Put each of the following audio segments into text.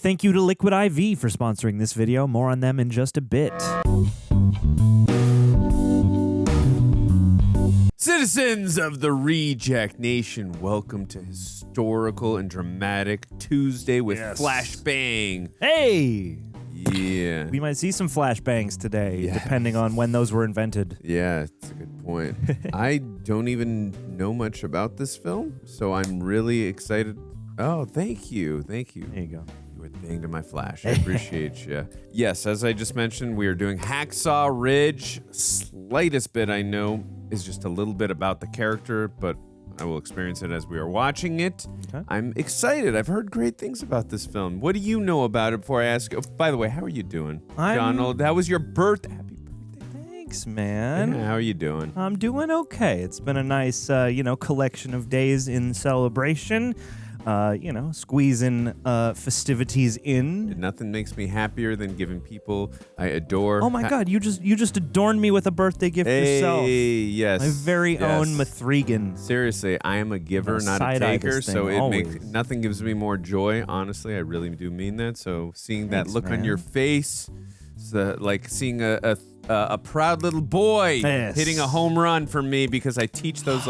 thank you to Liquid IV for sponsoring this video. More on them in just a bit. Citizens of the Reject Nation, welcome to historical and dramatic Tuesday with Flashbang. Hey! Yeah. We might see some flashbangs today, depending on when those were invented. Yeah, it's a good point. I don't even know much about this film, so I'm really excited. Oh, thank you. Thank you. There you go. You were the bang to my flash. I appreciate you. Yes, as I just mentioned, we are doing Hacksaw Ridge. Slightest bit I know is just a little bit about the character, but I will experience it as we are watching it. Okay. I'm excited. I've heard great things about this film. What do you know about it before I ask? Oh, by the way, how are you doing, Donald? How was your birthday? Happy birthday. Thanks, man. Yeah, how are you doing? I'm doing okay. It's been a nice, collection of days in celebration. Squeezing festivities in. Nothing makes me happier than giving people I adore. Oh my God, you just adorned me with a birthday gift yourself. Yes. My very own Mithrigan. Seriously, I am a giver, not a taker, so nothing gives me more joy. Honestly, I really do mean that. So seeing that look on your face, like seeing a proud little boy hitting a home run for me because I teach those.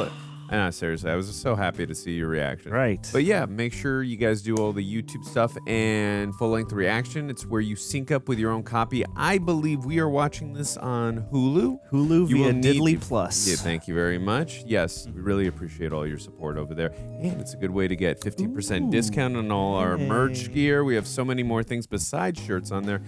No, seriously, I was so happy to see your reaction. Right. But yeah, make sure you guys do all the YouTube stuff and full-length reaction. It's where you sync up with your own copy. I believe we are watching this on Hulu. Hulu via Diddly Plus. Yeah, thank you very much. Yes, we really appreciate all your support over there. And it's a good way to get 50% discount on all our merch gear. We have so many more things besides shirts on there.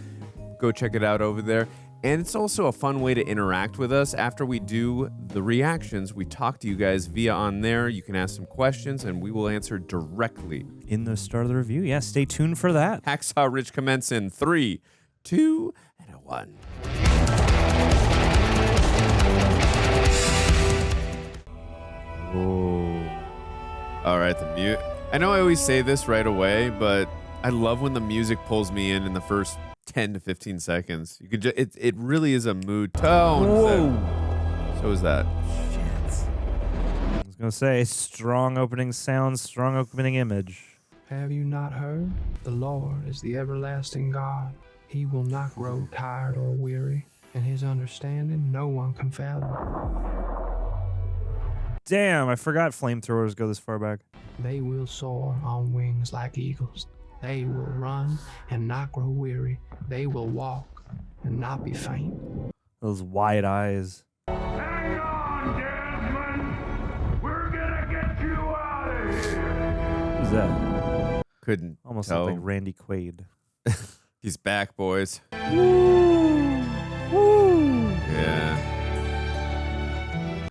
Go check it out over there. And it's also a fun way to interact with us. After we do the reactions, we talk to you guys via on there. You can ask some questions, and we will answer directly. In the start of the review, yeah, stay tuned for that. Hacksaw Ridge commence in 3, 2, and 1. Whoa. All right, the mute. I know I always say this right away, but I love when the music pulls me in the first 10 to 15 seconds. You could it really is a mood tone. Whoa. So is that. Shit. I was gonna say strong opening sound, strong opening image. Have you not heard? The Lord is the everlasting God. He will not grow tired or weary, and his understanding no one can fathom. Damn, I forgot flamethrowers go this far back. They will soar on wings like eagles. They will run and not grow weary. They will walk and not be faint. Those wide eyes. Hang on, Desmond! We're gonna get you out of here! Who's that? Couldn't Almost tell. looked like Randy Quaid. He's back, boys. Woo! Woo! Yeah.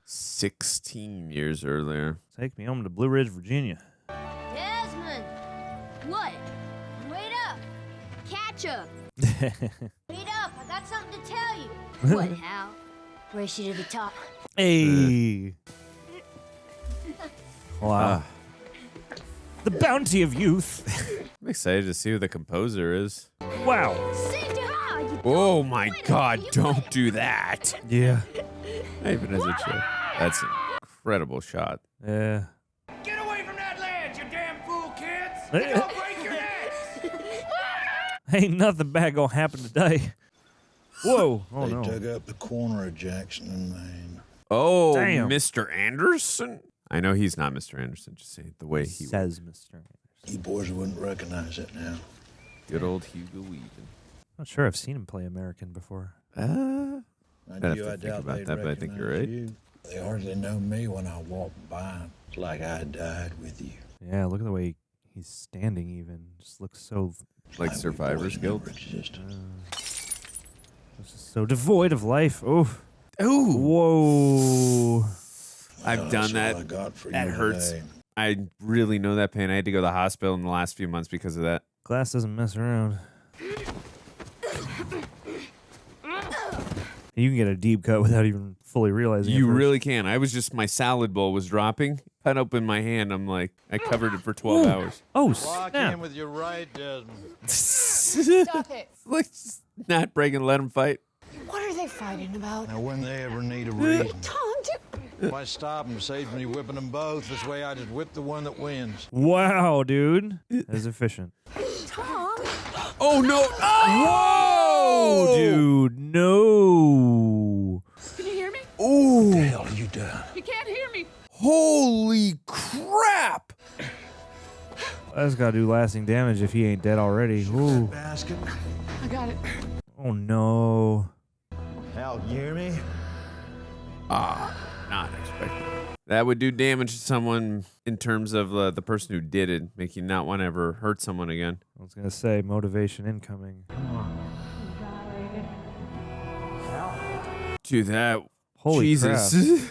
16 years earlier. Take me home to Blue Ridge, Virginia. Desmond! What? Wait up! Catch up! Wait up! I got something to tell you. What, Hal? Race you to the top. Hey! Wow. The bounty of youth. I'm excited to see who the composer is. Wow. Sing to her! You Oh my God, don't do that. Yeah. Not even as a joke. That's an incredible shot. Yeah. Get away from that ledge, you damn fool kids! You'll break your necks! Ain't nothing bad gonna happen today. Whoa. Oh, They no. dug up the corner of Jackson and Maine. Oh, Damn. Mr. Anderson? I know he's not Mr. Anderson, just say it the way he says Mr. Anderson. You boys wouldn't recognize it now. Good old Hugo Weaving. Not sure I've seen him play American before. I'd Mind have you, to I think doubt about they'd that, but I think you're right. recognize you. They hardly know me when I walk by. It's like I died with you. Yeah, look at the way he's standing even. Just looks so... Like we Survivor's boys Guild. never existed. so devoid of life. Oh. Ooh. Whoa. I've Well, done that's that. all I got for That you hurts. today. I really know that pain. I had to go to the hospital in the last few months because of that. Glass doesn't mess around. You can get a deep cut without even fully realizing it. You first. really can. I was just, my salad bowl was dropping. Cut open my hand. I'm like, I covered it for 12 hours. Oh, Walk snap. in with your right, Desmond. Stop it! Like, not breaking, let him fight. What are they fighting about? Now, when they ever need a reason, Tom, Might stop him, saves me whipping them both. This way I just whip the one that wins. Wow, dude. That's efficient. Tom! Oh, no. Oh, Whoa! dude, no. Can you hear me? Oh, What the hell are you doing? You can't hear me. holy crap. That's got to do lasting damage if he ain't dead already. Ooh. Basket. I got it. Oh, no. Hal, you hear me? Not expected. That would do damage to someone in terms of the person who did it, make you not want to ever hurt someone again. I was going to say motivation incoming. Dude, that... Holy Jesus.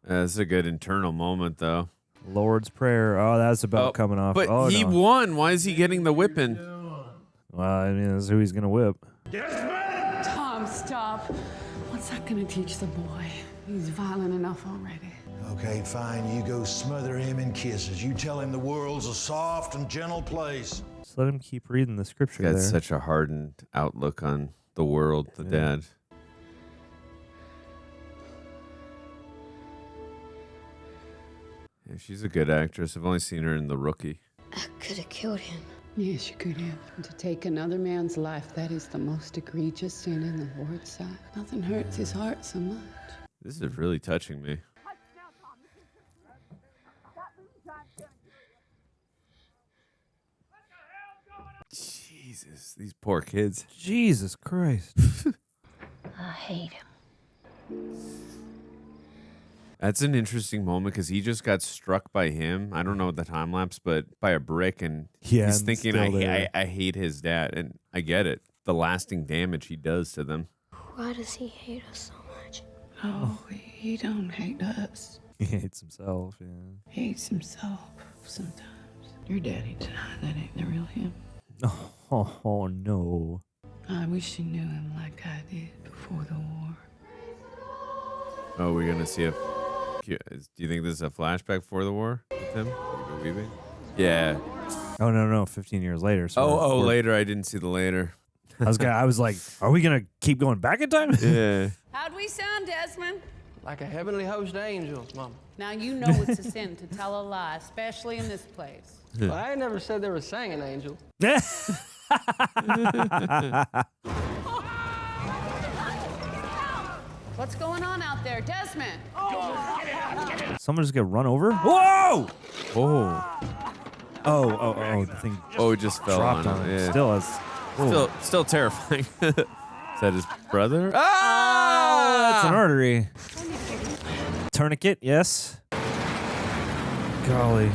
That's a good internal moment, though. Lord's Prayer. Oh, that's about coming off. But oh, he no. won. Why is he getting the whipping? Well, I mean, that's who he's going to whip. Tom, stop. What's that gonna teach the boy? He's violent enough already. Okay, fine. You go smother him in kisses. You tell him the world's a soft and gentle place. Just let him keep reading the scripture Got there. such a hardened outlook on the world, the dad. Yeah, she's a good actress. I've only seen her in The Rookie. I could have killed him. Yes, you could have. And to take another man's life, that is the most egregious sin in the Lord's sight. Nothing hurts his heart so much. This is really touching me. Jesus, these poor kids. Jesus Christ. I hate him. That's an interesting moment because he just got struck by him. I don't know the time lapse, but by a brick, and Yeah, he's and thinking, still there. I hate his dad, and I get it. The lasting damage he does to them. Why does he hate us so much? Oh, he don't hate us. He hates himself, yeah. He hates himself sometimes. Your daddy tonight, that ain't the real him. Oh, no. I wish you knew him like I did before the war. Oh, we're gonna see if. Do you think this is a flashback for the war with him? Hugo Weaving? Yeah. Oh, no. 15 years later. So Oh, we're- later. I didn't see the later. I was like, are we going to keep going back in time? Yeah. How'd we sound, Desmond? Like a heavenly host of angels, Mama. Now you know it's a sin to tell a lie, especially in this place. Well, I ain't never said they were singing angel. What's going on out there, Desmond? Someone just got run over? Whoa! Oh, the thing Oh, it just fell dropped on on him. him. Yeah. Still, it's Still terrifying. Is that his brother? that's an artery. Tourniquet, yes. Golly.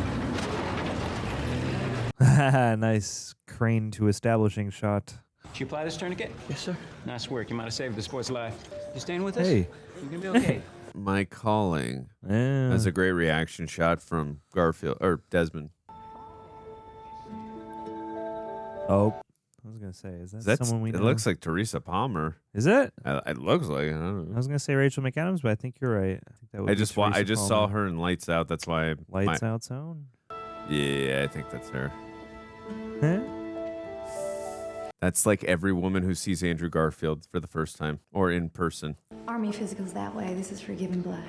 Nice crane to establishing shot. Did you apply this tourniquet? Yes, sir. Nice work. You might have saved this boy's life. You staying with us? Hey. You're gonna be okay. My Calling. Yeah. That's a great reaction shot from Garfield or Desmond. Oh, I was gonna say, is that That's, someone we know? it looks like Teresa Palmer. Is it? It looks like. I don't I know. was gonna say Rachel McAdams, but I think you're right. I think that would I be just Teresa saw Palmer. her in Lights Out. That's why. Lights Out Zone. Yeah, I think that's her. Huh? That's like every woman who sees Andrew Garfield for the first time or in person. Army physical's that way. This is for giving blood.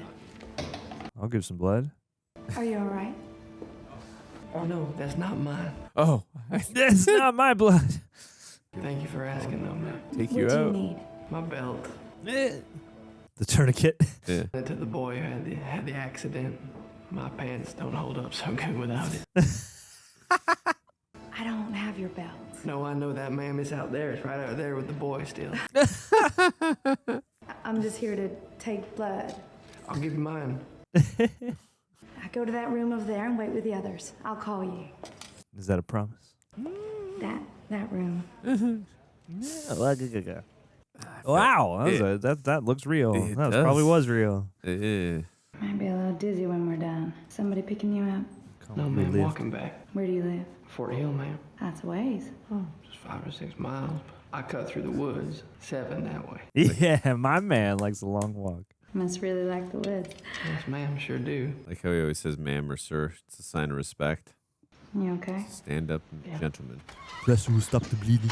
I'll give some blood. Are you all right? Oh, no, that's not mine. Oh, That's not my blood. Thank you for asking, though, man. take What you do you out. need? My belt. The tourniquet. Yeah. To the boy who had the accident. My pants don't hold up so good without it. I don't have your belt. No, I know that, ma'am. It's out there. It's right out there with the boy still. I'm just here to take blood. I'll give you mine. I go to that room over there and wait with the others. I'll call you. Is that a promise? That room. Wow, that looks real. It That does. probably was real. Yeah. Might be a little dizzy when we're done. Somebody picking you up? No, We ma'am, lived. walking back. Where do you live? Fort Hill, ma'am. That's a ways. Just 5 or 6 miles. I cut through the woods. 7 that way. Yeah, my man likes a long walk. Must really like the woods. Yes, ma'am, sure do. Like how he always says ma'am or sir. It's a sign of respect. You okay? Stand up, gentlemen. Press will stop the bleeding.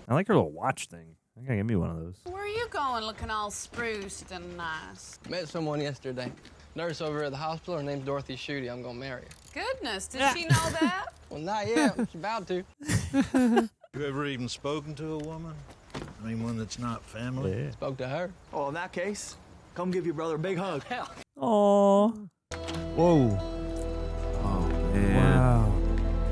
I like her little watch thing. I gotta give me one of those. Where are you going looking all spruced and nice? Met someone yesterday. Nurse over at the hospital. Her name's Dorothy Schutte. I'm gonna marry her. Goodness, did she know that? Well, not yet. She's about to. You ever even spoken to a woman? I mean, one that's not family? Yeah. Spoke to her. Oh, in that case, come give your brother a big hug. Hell. Aww. Whoa. Oh man. Wow.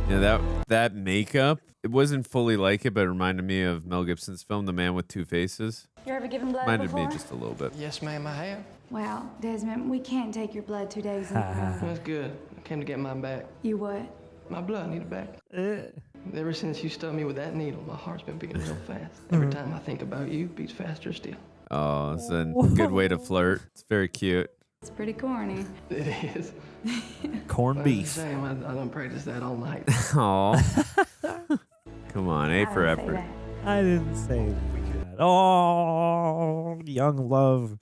Yeah, that makeup, it wasn't fully like it, but it reminded me of Mel Gibson's film, The Man with Two Faces. You ever given blood Reminded before? me just a little bit. Yes, ma'am, I have. Well, Desmond, we can't take your blood 2 days in a row. That's good. I came to get mine back. You what? My blood, I need it back. Eh. Ever since you stubbed me with that needle, my heart's been beating real fast. Every time I think about you, it beats faster still. Oh, it's a good way to flirt. It's very cute. It's pretty corny. It is. Corned That's a beef. shame. I done practiced that all night. Aw. Come on, A for I didn't say effort. that. I didn't say that. Oh, young love.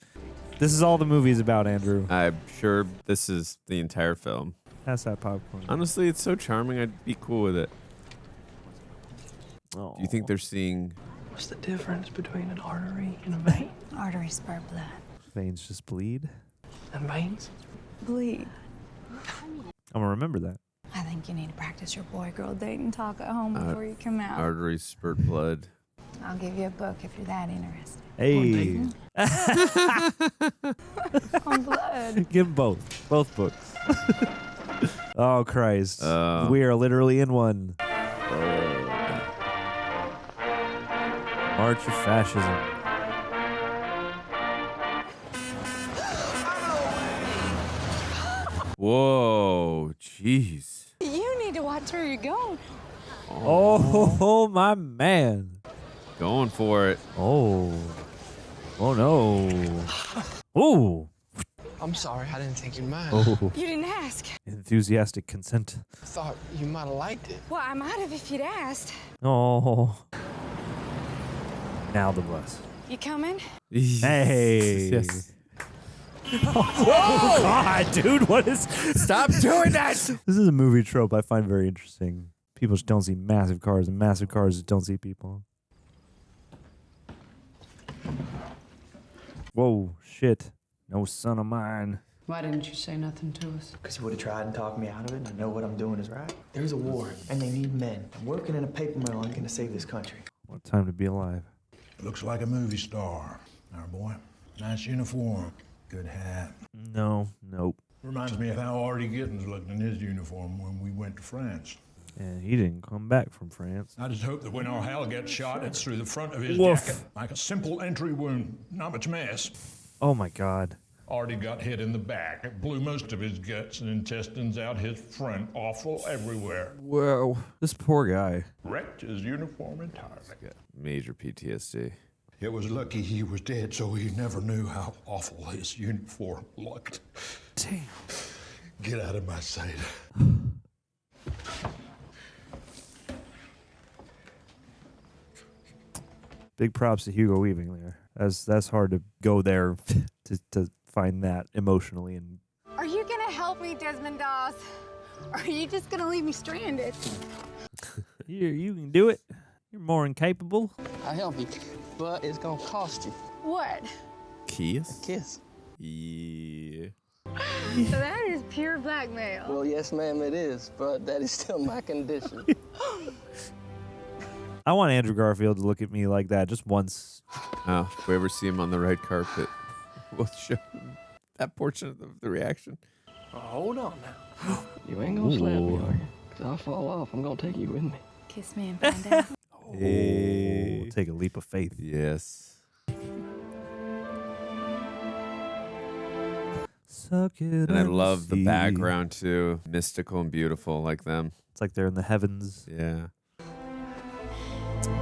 This is all the movie's about, Andrew. I'm sure this is the entire film. Pass that popcorn. Honestly, it's so charming. I'd be cool with it. Oh. Do you think they're seeing... What's the difference between an artery and a vein? Arteries spur blood. Veins just bleed? And veins? Bleed. I'm gonna remember that. I think you need to practice your boy-girl dating talk at home before you come out. Arteries spurt blood? I'll give you a book if you're that interested. Hey. On blood. Give 'em both. Both books. Oh, Christ. We are literally in one. March of Fascism. Whoa, jeez. You need to watch where you're going. Oh, my man. Going for it. Oh. Oh, no. Oh. I'm sorry, I didn't think you'd mind. Oh. You didn't ask. Enthusiastic consent. I thought you might have liked it. Well, I might have if you'd asked. Oh. Now the bus. You coming? Hey. Yes. Oh, God, dude, what is... Stop doing that! This is a movie trope I find very interesting. People just don't see massive cars, and massive cars just don't see people. Whoa, shit. No son of mine. Why didn't you say nothing to us? Because he would have tried and talked me out of it, and I know what I'm doing is right. There's a war, and they need men. I'm working in a paper mill. I'm going to save this country. What time to be alive. Looks like a movie star, our boy. Nice uniform, good hat. No, nope. Reminds me of how Artie Gittins looked in his uniform when we went to France. And he didn't come back from France. I just hope that when our Hal gets shot, it's through the front of his Woof. jacket. Like a simple entry wound, not much mess. Oh, my God. Artie got hit in the back. It blew most of his guts and intestines out his front, awful everywhere. Whoa. This poor guy. Wrecked his uniform entirely. Major PTSD. It was lucky he was dead, so he never knew how awful his uniform looked. Damn. Get out of my sight. Big props to Hugo Weaving there. That's hard to go there to find that emotionally. And Are you gonna help me, Desmond Doss? Or are you just gonna leave me stranded? you can do it. You're more incapable. I'll help you, but it's gonna cost you. What? Kiss? Kiss. Yeah. So that is pure blackmail. Well, yes, ma'am, it is, but that is still my condition. I want Andrew Garfield to look at me like that just once. Oh, if we ever see him on the red carpet, we'll show him that portion of the reaction. Oh, hold on now. You ain't gonna slap me, are you? Because I'll fall off. I'm gonna take you with me. Kiss me and find out. Oh, take a leap of faith. Yes. Suck it. And I love the background too. Mystical and beautiful like them. It's like they're in the heavens. Yeah.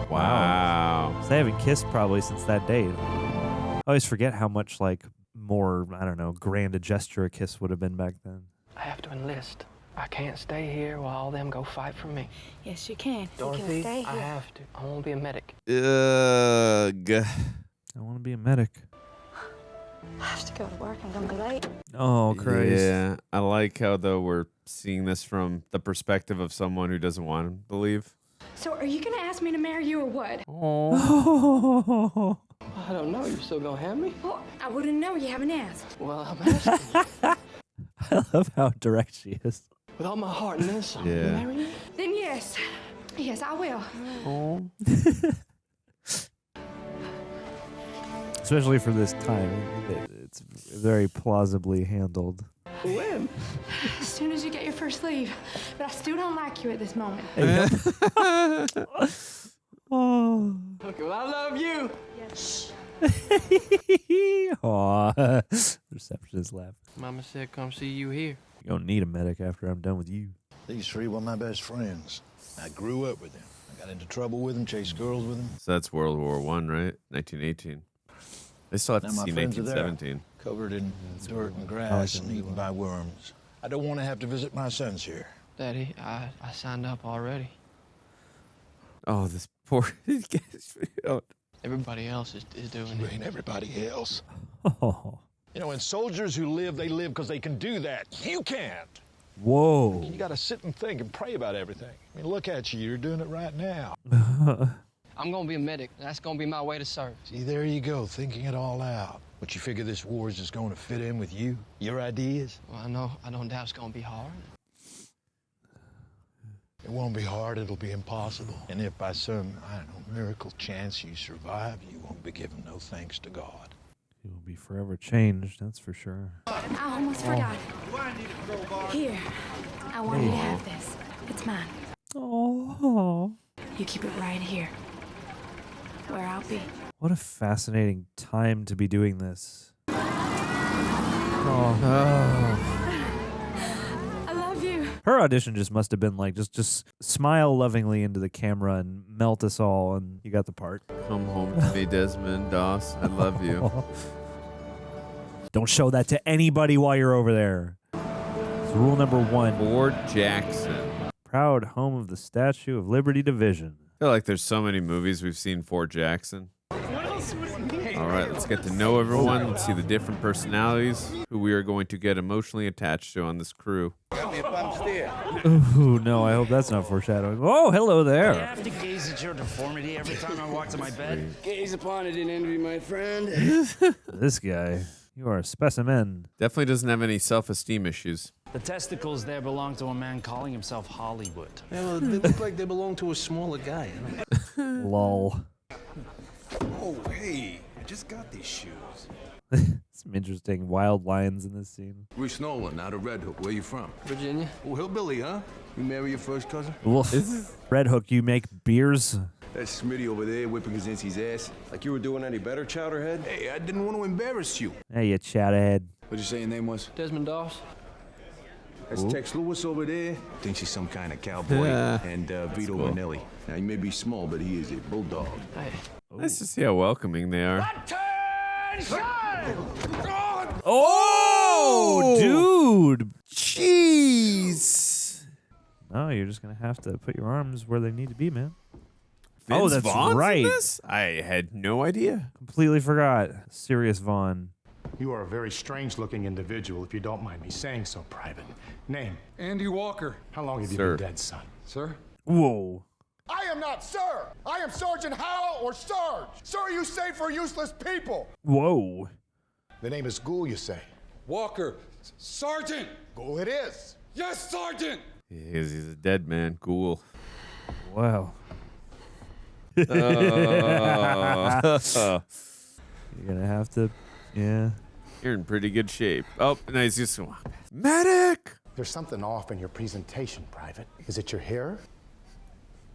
Wow. So they haven't kissed probably since that date. I always forget how much like more, I don't know, grand a gesture a kiss would have been back then. I have to enlist. I can't stay here while all them go fight for me. Yes, you can. Dorothy, you can stay here. I have to. I want to be a medic. Ugh. I want to be a medic. I have to go to work. I'm gonna be late. Oh, Christ. Yeah. I like how, though, we're seeing this from the perspective of someone who doesn't want to leave. So are you gonna ask me to marry you or what? Oh. I don't know. You're still gonna have me? Well, I wouldn't know. You haven't asked. Well, I'm asking. I love how direct she is. With all my heart and then some. Yeah. You marry me? Then yes. Yes, I will. Oh. Especially for this time, it's very plausibly handled. When? As soon as you get your first leave. But I still don't like you at this moment. Oh. Okay, well, I love you. Yes. Aw. Receptionist laugh. Mama said come see you here. You don't need a medic after I'm done with you. These three were my best friends. I grew up with them. I got into trouble with them, chased girls with them. So that's World War I, right? 1918. I still have to Now my see friends are there, 1917. covered in dirt and grass and eaten by worms. I don't want to have to visit my sons here. Daddy, I signed up already. Oh, this poor... Everybody else is doing You it. ain't everybody else. Oh. You know, and soldiers who live, they live because they can do that. You can't. Whoa. You got to sit and think and pray about everything. I mean, look at you. You're doing it right now. I'm gonna be a medic. That's gonna be my way to serve. See, there you go, thinking it all out. But you figure this war is just going to fit in with you, your ideas? Well, I don't doubt it's gonna be hard. It won't be hard, it'll be impossible. And if by some, I don't know, miracle chance you survive, you won't be giving no thanks to God. He will be forever changed, that's for sure. I almost forgot. Here. I want you to have this. It's mine. Oh. You keep it right here. Where I'll be. What a fascinating time to be doing this. Oh. I love you. Her audition just must have been like, just smile lovingly into the camera and melt us all, and you got the part. Come home to me, Desmond Doss. I love you. Don't show that to anybody while you're over there. It's rule number 1. Fort Jackson. Proud home of the Statue of Liberty Division. I feel like there's so many movies we've seen Fort Jackson. All right, let's get to know everyone. Let's see the different personalities who we are going to get emotionally attached to on this crew. Ooh, no, I hope that's not foreshadowing. Oh, hello I there. have to gaze at your deformity every time I walk to my bed. Gaze upon it in envy, my friend. This guy, you are a specimen. Definitely doesn't have any self-esteem issues. The testicles there belong to a man calling himself Hollywood. Yeah, well, they look like they belong to a smaller guy. Lol. Oh, hey, I just got these shoes. Some interesting wild lines in this scene. Rich Nolan, out of Red Hook. Where you from? Virginia. Oh, hillbilly, huh? You marry your first cousin? Wolf. Red Hook, you make beers? That's Smitty over there whipping Kaczynski's ass. Like you were doing any better, Chowderhead? Hey, I didn't want to embarrass you. Hey, you chatterhead. What'd you say your name was? Desmond Doss. That's Tex Lewis over there. Thinks he's some kind of cowboy. And Vito cool. Vanelli. Now, he may be small, but he is a bulldog. Hey. Nice to see how welcoming they are. Oh, dude. Jeez. No, you're just going to have to put your arms where they need to be, man. Vince that's Vaughn's right. in this? I had no idea. Completely forgot. Sirius Vaughn. You are a very strange-looking individual, if you don't mind me saying so, Private. Name? Andy Walker. How long have you Sir. been dead, son? Sir? Whoa. I am not Sir. I am Sergeant Howell or Sarge. Sir, you say for useless people. Whoa. The name is Ghoul, you say? Walker. Sergeant. Ghoul it is. Yes, Sergeant. He's a dead man. Ghoul. Wow. Oh. You're going to have to, yeah. You're in pretty good shape. Oh, nice. Just medic. There's something off in your presentation, Private. Is it your hair?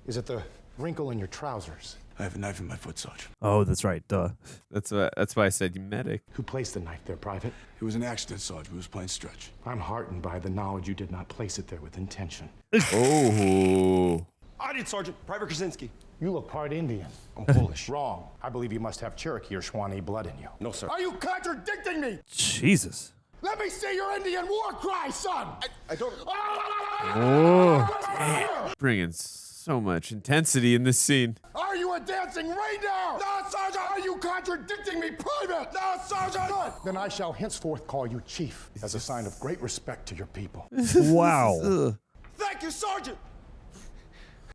Is it the wrinkle in your trousers? I have a knife in my foot, Sergeant. Oh, that's right. Duh. That's why I said you medic. Who placed the knife there, Private? It was an accident, Sergeant. We was playing stretch. I'm heartened by the knowledge you did not place it there with intention. Oh. I did, Sergeant. Private Kaczynski. You look part Indian. I'm Polish. Wrong. I believe you must have Cherokee or Shawnee blood in you. No, sir. Are you contradicting me? Jesus. Let me see your Indian war cry, son. I don't. Oh. Damn. Bringing so much intensity in this scene. Are you a dancing reindeer? No, Sergeant. Are you contradicting me, Private? No, Sergeant. Then I shall henceforth call you Chief as a sign of great respect to your people. Wow. Thank you, Sergeant.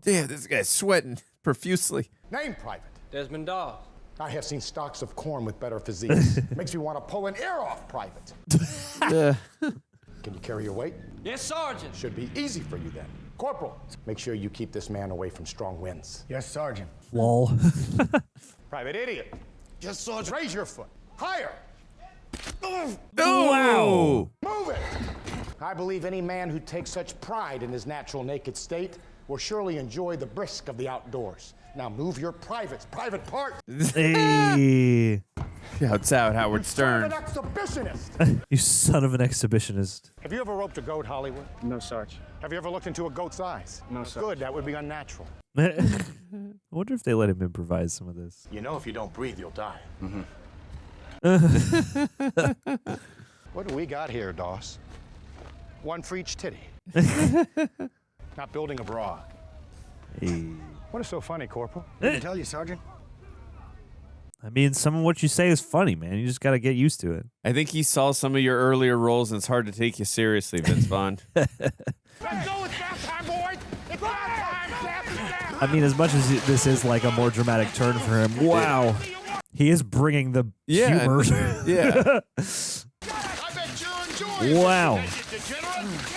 Damn, this guy's sweating profusely. Name, Private. Desmond Doss. I have seen stocks of corn with better physiques. Makes me want to pull an ear off, Private. Can you carry your weight? Yes, Sergeant. Should be easy for you then. Corporal, make sure you keep this man away from strong winds. Yes, Sergeant. Lol. Private idiot. Yes, Sergeant. Raise your foot. Higher. Wow. Move it. I believe any man who takes such pride in his natural naked state will surely enjoy the brisk of the outdoors. Now move your private part. Hey. Shouts out Howard Stern. An exhibitionist. You son of an exhibitionist. Have you ever roped a goat, Hollywood? No, Sarge. Have you ever looked into a goat's eyes? No, Sarge. Good, that would be unnatural. I wonder if they let him improvise some of this. You know if you don't breathe, you'll die. What do we got here, Doss? One for each titty. Not building a bra. Hey. What is so funny, Corporal? I can tell you, Sergeant. I mean, some of what you say is funny, man. You just got to get used to it. I think he saw some of your earlier roles, and it's hard to take you seriously, Vince Vaughn. Let's go, it's bath time, boys! It's bath time! I mean, as much as this is like a more dramatic turn for him, wow. He is bringing the humor. Yeah. Wow.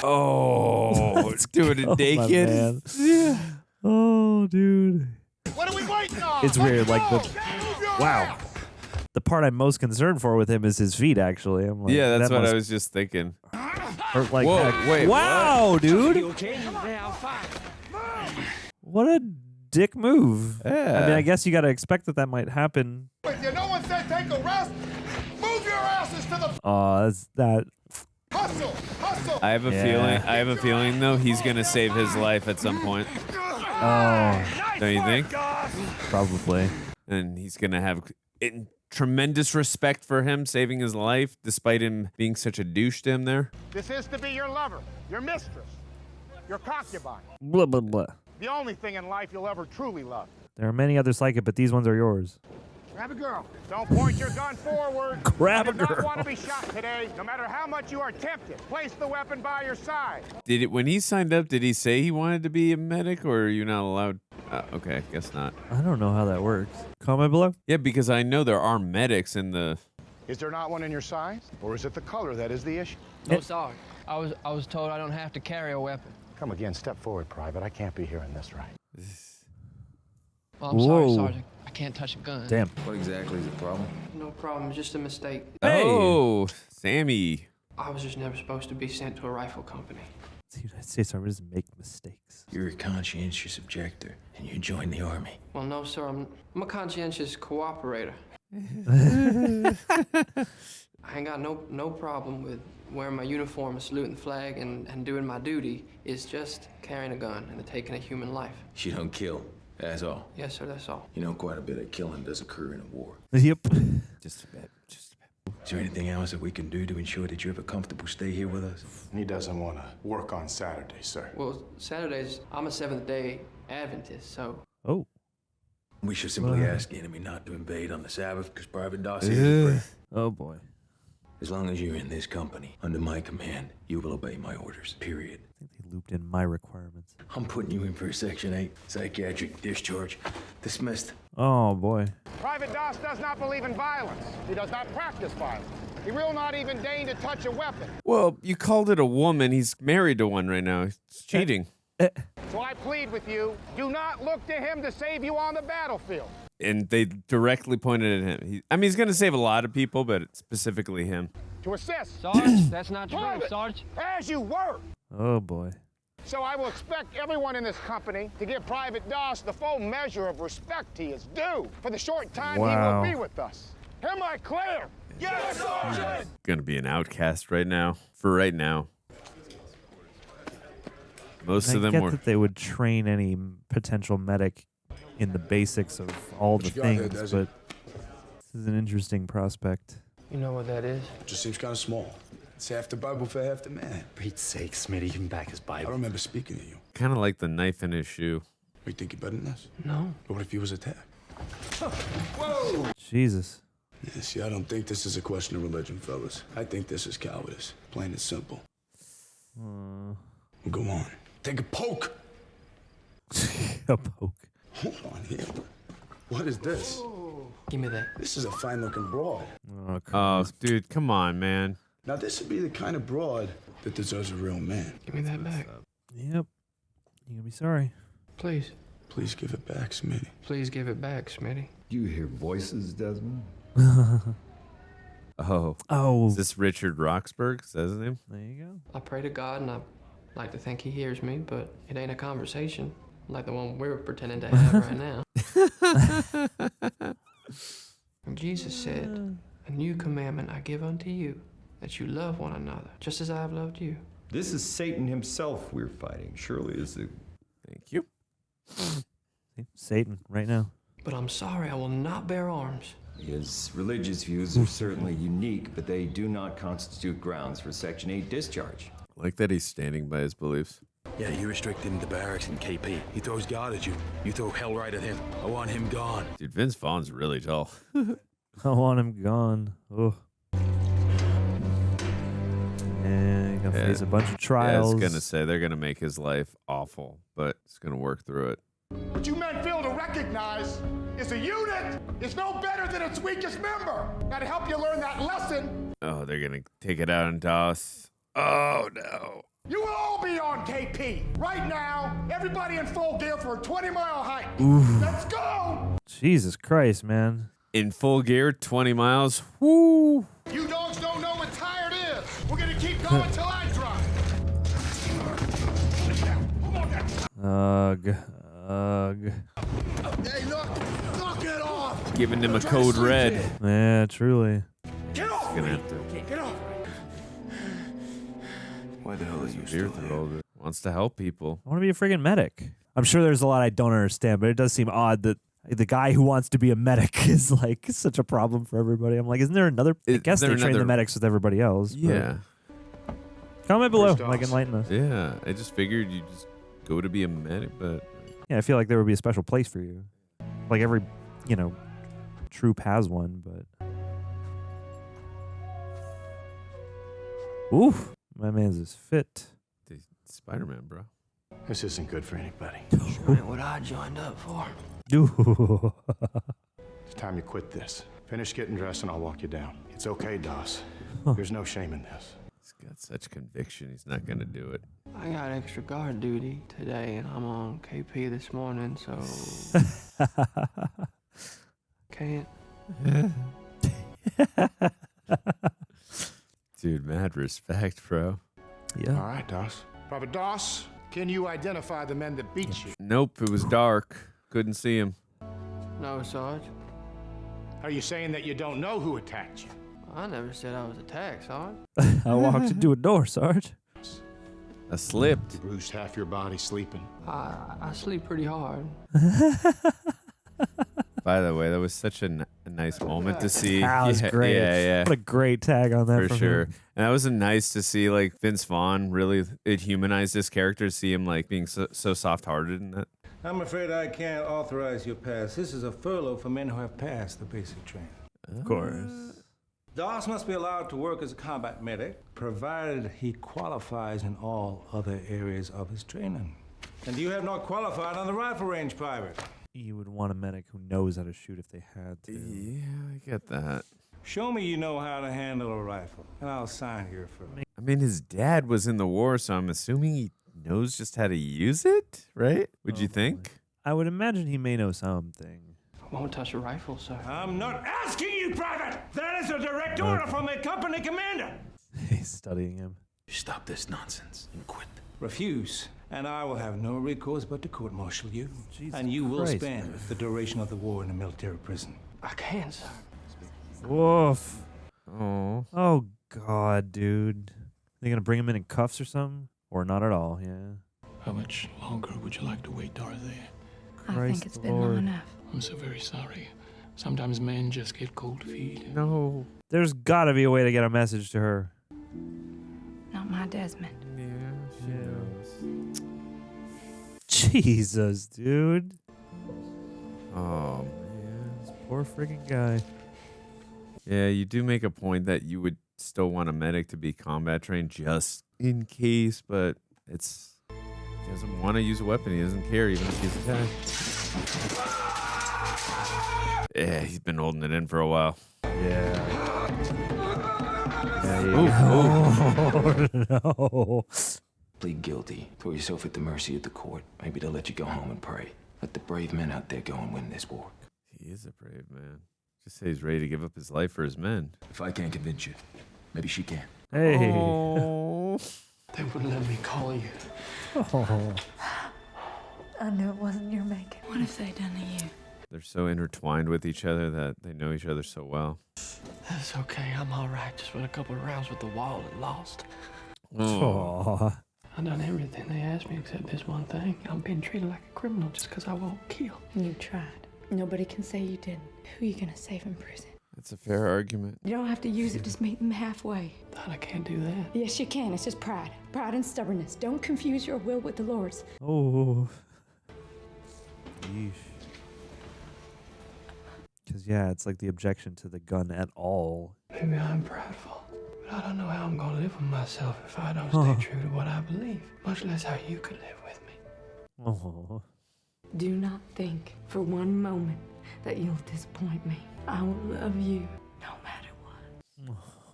Oh, let's do it a naked. Man. Yeah. Oh, dude. What are we waiting on? It's weird. Like wow. The part I'm most concerned for with him is his feet. Actually, I'm like, Yeah, that's that what must I was just thinking. hurt like Whoa, heck. wait, wow, dude. What a dick move. Yeah. I mean, I guess you got to expect that might happen. Wait, no one said take a rest. Move your asses to the That's that. hustle. I have a feeling though he's gonna save his life at some point. Oh, Don't you think? probably. And he's gonna have tremendous respect for him saving his life, despite him being such a douche to him there. This is to be your lover, your mistress, your concubine. Blah blah blah. The only thing in life you'll ever truly love. There are many others like it, but these ones are yours. Grab a girl. Don't point your gun forward. Grab a You do not girl. want to be shot today, no matter how much you are tempted. Place the weapon by your side. When he signed up, did he say he wanted to be a medic, or are you not allowed? Okay, guess not. I don't know how that works. Comment below. Yeah, because I know there are medics in the. Is there not one in your size? Or is it the color that is the issue? No, Sarge. I was told I don't have to carry a weapon. Come again, step forward, Private. I can't be hearing this right. Well, I'm sorry, Whoa. Sergeant. I can't touch a gun. Damn. What exactly is the problem? No problem. Just a mistake. Hey. Oh, Sammy. I was just never supposed to be sent to a rifle company. The United States Army doesn't make mistakes. You're a conscientious objector, and you joined the Army. Well, no, sir. I'm a conscientious cooperator. I ain't got no problem with wearing my uniform and saluting the flag and doing my duty. It's just carrying a gun and taking a human life. You don't kill, that's all. Yes, sir, that's all. You know, quite a bit of killing does occur in a war. Yep. Just a bit. Is there anything else that we can do to ensure that you have a comfortable stay here with us? He doesn't want to work on Saturday, sir. Well, Saturdays, I'm a Seventh-day Adventist, so... Oh. We should simply ask the enemy not to invade on the Sabbath, because Private Doss is Oh, boy. As long as you're in this company, under my command, you will obey my orders, period. I think they looped in my requirements. I'm putting you in for a Section 8 psychiatric discharge. Dismissed. Oh, boy. Private Doss does not believe in violence. He does not practice violence. He will not even deign to touch a weapon. Well, you called it a woman. He's married to one right now. It's cheating. So I plead with you, do not look to him to save you on the battlefield. And they directly pointed at him. He's going to save a lot of people, but specifically him. To assist. Sarge, that's not true, Private, Sarge. as you were. Oh, boy. So I will expect everyone in this company to give Private Doss the full measure of respect he is due for the short time Wow. he will be with us. Am I clear? Yes, Sergeant! Going to be an outcast right now. For right now. Most of them I get were. that they would train any potential medic in the basics of all the things, but this is an interesting prospect. You know what that is? Just seems kind of small. It's half the Bible for half the man. For Pete's sake, Smitty, give him back his I Bible. remember speaking to you. Kind of like the knife in his shoe. You think you're better than us? No. But what if you was attacked? Whoa! Jesus. Yeah, see, I don't think this is a question of religion, fellas. I think this is cowardice. Plain and simple. Well, go on. Take a poke. A poke. Hold on here. What is this? Give me that. This is a fine-looking broad. Oh, dude, come on, man. Now, this would be the kind of broad that deserves a real man. Give me that back. Yep. You're gonna be sorry. Please. Please give it back, Smitty. Please give it back, Smitty. You hear voices, Desmond? Oh. Is this Richard Roxburgh? Is that his name? There you go. I pray to God, and I like to think he hears me, but it ain't a conversation like the one we're pretending to have right now. And Jesus said, "A new commandment I give unto you, that you love one another, just as I have loved you." This is Satan himself we're fighting. Surely is it? Thank you. Satan, right now. But I'm sorry, I will not bear arms. His religious views are certainly unique, but they do not constitute grounds for Section 8 discharge. I like that he's standing by his beliefs. Yeah, you restricted him to barracks in KP. He throws God at you. You throw hell right at him. I want him gone. Dude, Vince Vaughn's really tall. I want him gone. Oh. And he's gonna face a bunch of trials. Yeah, I was gonna say they're gonna make his life awful, but he's gonna work through it. What you men fail to recognize is a unit is no better than its weakest member. Now, to help you learn that lesson, Oh, they're gonna take it out on Doss. Oh no. you will all be on KP. Right now, everybody in full gear for a 20-mile hike. Oof. Let's go! Jesus Christ, man. In full gear, 20 miles. Woo! You dogs don't know what tired is. We're gonna keep going till I drop. Ugh. Ugh. Hey, knock it off! Giving him a code red. Yeah, truly. Get off! Gonna have to Get off! Why the hell are you beer still through there? all this. Wants to help people. I want to be a friggin' medic. I'm sure there's a lot I don't understand, but it does seem odd that the guy who wants to be a medic is like such a problem for everybody. I'm like, isn't there another? I guess they train the medics with everybody else. Yeah. Comment below, Where's like Doss? enlighten us. Yeah. I just figured you just go to be a medic, but Yeah, I feel like there would be a special place for you. Like every, troop has one, but. Oof, my man's is fit. Spider-Man, bro. This isn't good for anybody. Sure ain't what I joined up for. Ooh. It's time you quit this. Finish getting dressed and I'll walk you down. It's okay, Doss. There's no shame in this. He's got such conviction. He's not gonna do it. I got extra guard duty today, and I'm on KP this morning, so can't. Dude, mad respect, bro. Yeah. All right, Doss. Private Doss, can you identify the men that beat you? Nope, it was dark. Couldn't see him. No, Sarge. Are you saying that you don't know who attacked you? I never said I was attacked, Sarge. I walked into a door, Sarge. I slipped. You bruised half your body sleeping. I sleep pretty hard. By the way, that was such a nice moment to see. That was great. Yeah. What a great tag on that. For from sure. him. And that was nice to see, like, Vince Vaughn really, it humanized this character, see him, like, being so soft-hearted in that. I'm afraid I can't authorize your pass. This is a furlough for men who have passed the basic training. Of course. Doss must be allowed to work as a combat medic, provided he qualifies in all other areas of his training. And you have not qualified on the rifle range, Private. You would want a medic who knows how to shoot if they had to. Yeah, I get that. Show me you know how to handle a rifle, and I'll sign here for it. I mean, his dad was in the war, so I'm assuming he knows just how to use it, right? Would you think? I would imagine he may know something. I won't touch a rifle, sir. I'm not asking you, Private! That is a direct order from the company commander! He's studying him. Stop this nonsense and quit. Refuse, and I will have no recourse but to court-martial you. Jesus and you will Christ, spend man. the duration of the war in a military prison. I can, sir. Woof. Oh. Oh, God, dude. They gonna bring him in cuffs or something? Or not at all, yeah. How much longer would you like to wait, Dorothy? I Christ think it's the been Lord. long enough. I'm so very sorry. Sometimes men just get cold feet. No. There's gotta be a way to get a message to her. Not my Desmond. Yeah, she knows. Jesus, dude. Oh, man. This poor freaking guy. Yeah, you do make a point that you would still want a medic to be combat trained just in case, but it's He doesn't want to use a weapon. He doesn't care even if he's attacked. Yeah, he's been holding it in for a while. Yeah. No. Plead guilty. Throw yourself at the mercy of the court. Maybe they'll let you go home and pray. Let the brave men out there go and win this war. He is a brave man. Just say he's ready to give up his life for his men. If I can't convince you, maybe she can. Hey. Oh. They wouldn't let me call you. Oh. I knew it wasn't your making. What have they done to you? They're so intertwined with each other that they know each other so well. That's okay. I'm all right. Just went a couple of rounds with the wall and lost. Oh. I've done everything they asked me except this one thing. I'm being treated like a criminal just because I won't kill. You tried. Nobody can say you didn't. Who are you gonna save in prison? That's a fair argument. You don't have to use it. Just meet them halfway. Thought I can't do that. Yes, you can. It's just pride. Pride and stubbornness. Don't confuse your will with the Lord's. Oh. Yeesh. Because, yeah, it's like the objection to the gun at all. Maybe I'm prideful, but I don't know how I'm going to live with myself if I don't stay true to what I believe, much less how you could live with me. Oh. Do not think for one moment that you'll disappoint me. I will love you no matter what.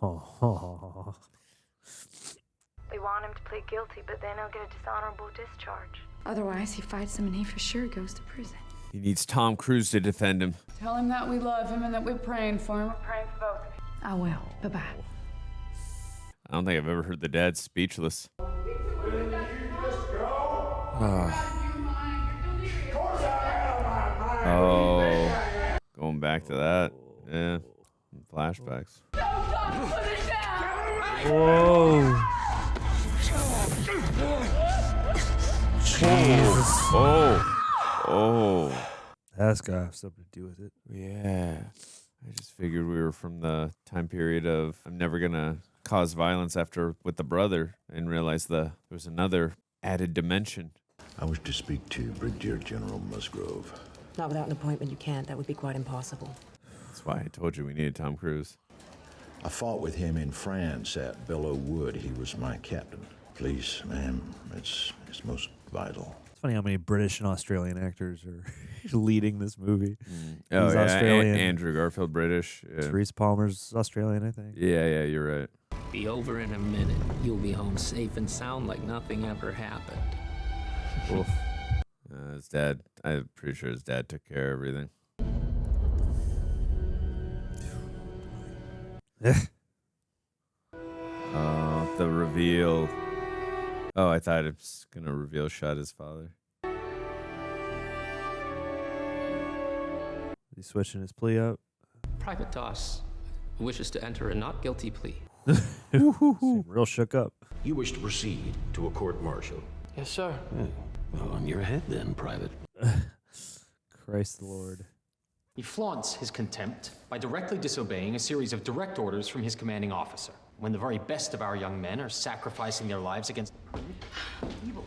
Oh. They want him to plead guilty, but then he'll get a dishonorable discharge. Otherwise, he fights them and he for sure goes to prison. He needs Tom Cruise to defend him. Tell him that we love him and that we're praying for him. We're praying for both of you. I will. Bye-bye. I don't think I've ever heard the dad speechless. Oh, going back to that. Yeah, flashbacks. Whoa. Jesus. Oh. That's got to have something to do with it. Yeah. I just figured we were from the time period of I'm never going to cause violence after with the brother and realize there was another added dimension. I wish to speak to Brigadier General Musgrove. Not without an appointment, you can't. That would be quite impossible. That's why I told you we needed Tom Cruise. I fought with him in France at Belleau Wood. He was my captain. Please, ma'am, it's most vital. It's funny how many British and Australian actors are leading this movie. Oh, He's yeah, Australian. Andrew Garfield, British. Yeah. Teresa Palmer's Australian, I think. Yeah, you're right. Be over in a minute. You'll be home safe and sound like nothing ever happened. Oof. His dad, I'm pretty sure his dad took care of everything. The reveal. Oh, I thought it was going to reveal shot his father. He's switching his plea up. Private Doss wishes to enter a not guilty plea. Seemed real shook up. You wish to proceed to a court-martial? Yes, sir. Well, on your head then, Private. Christ the Lord. He flaunts his contempt by directly disobeying a series of direct orders from his commanding officer, when the very best of our young men are sacrificing their lives against evil.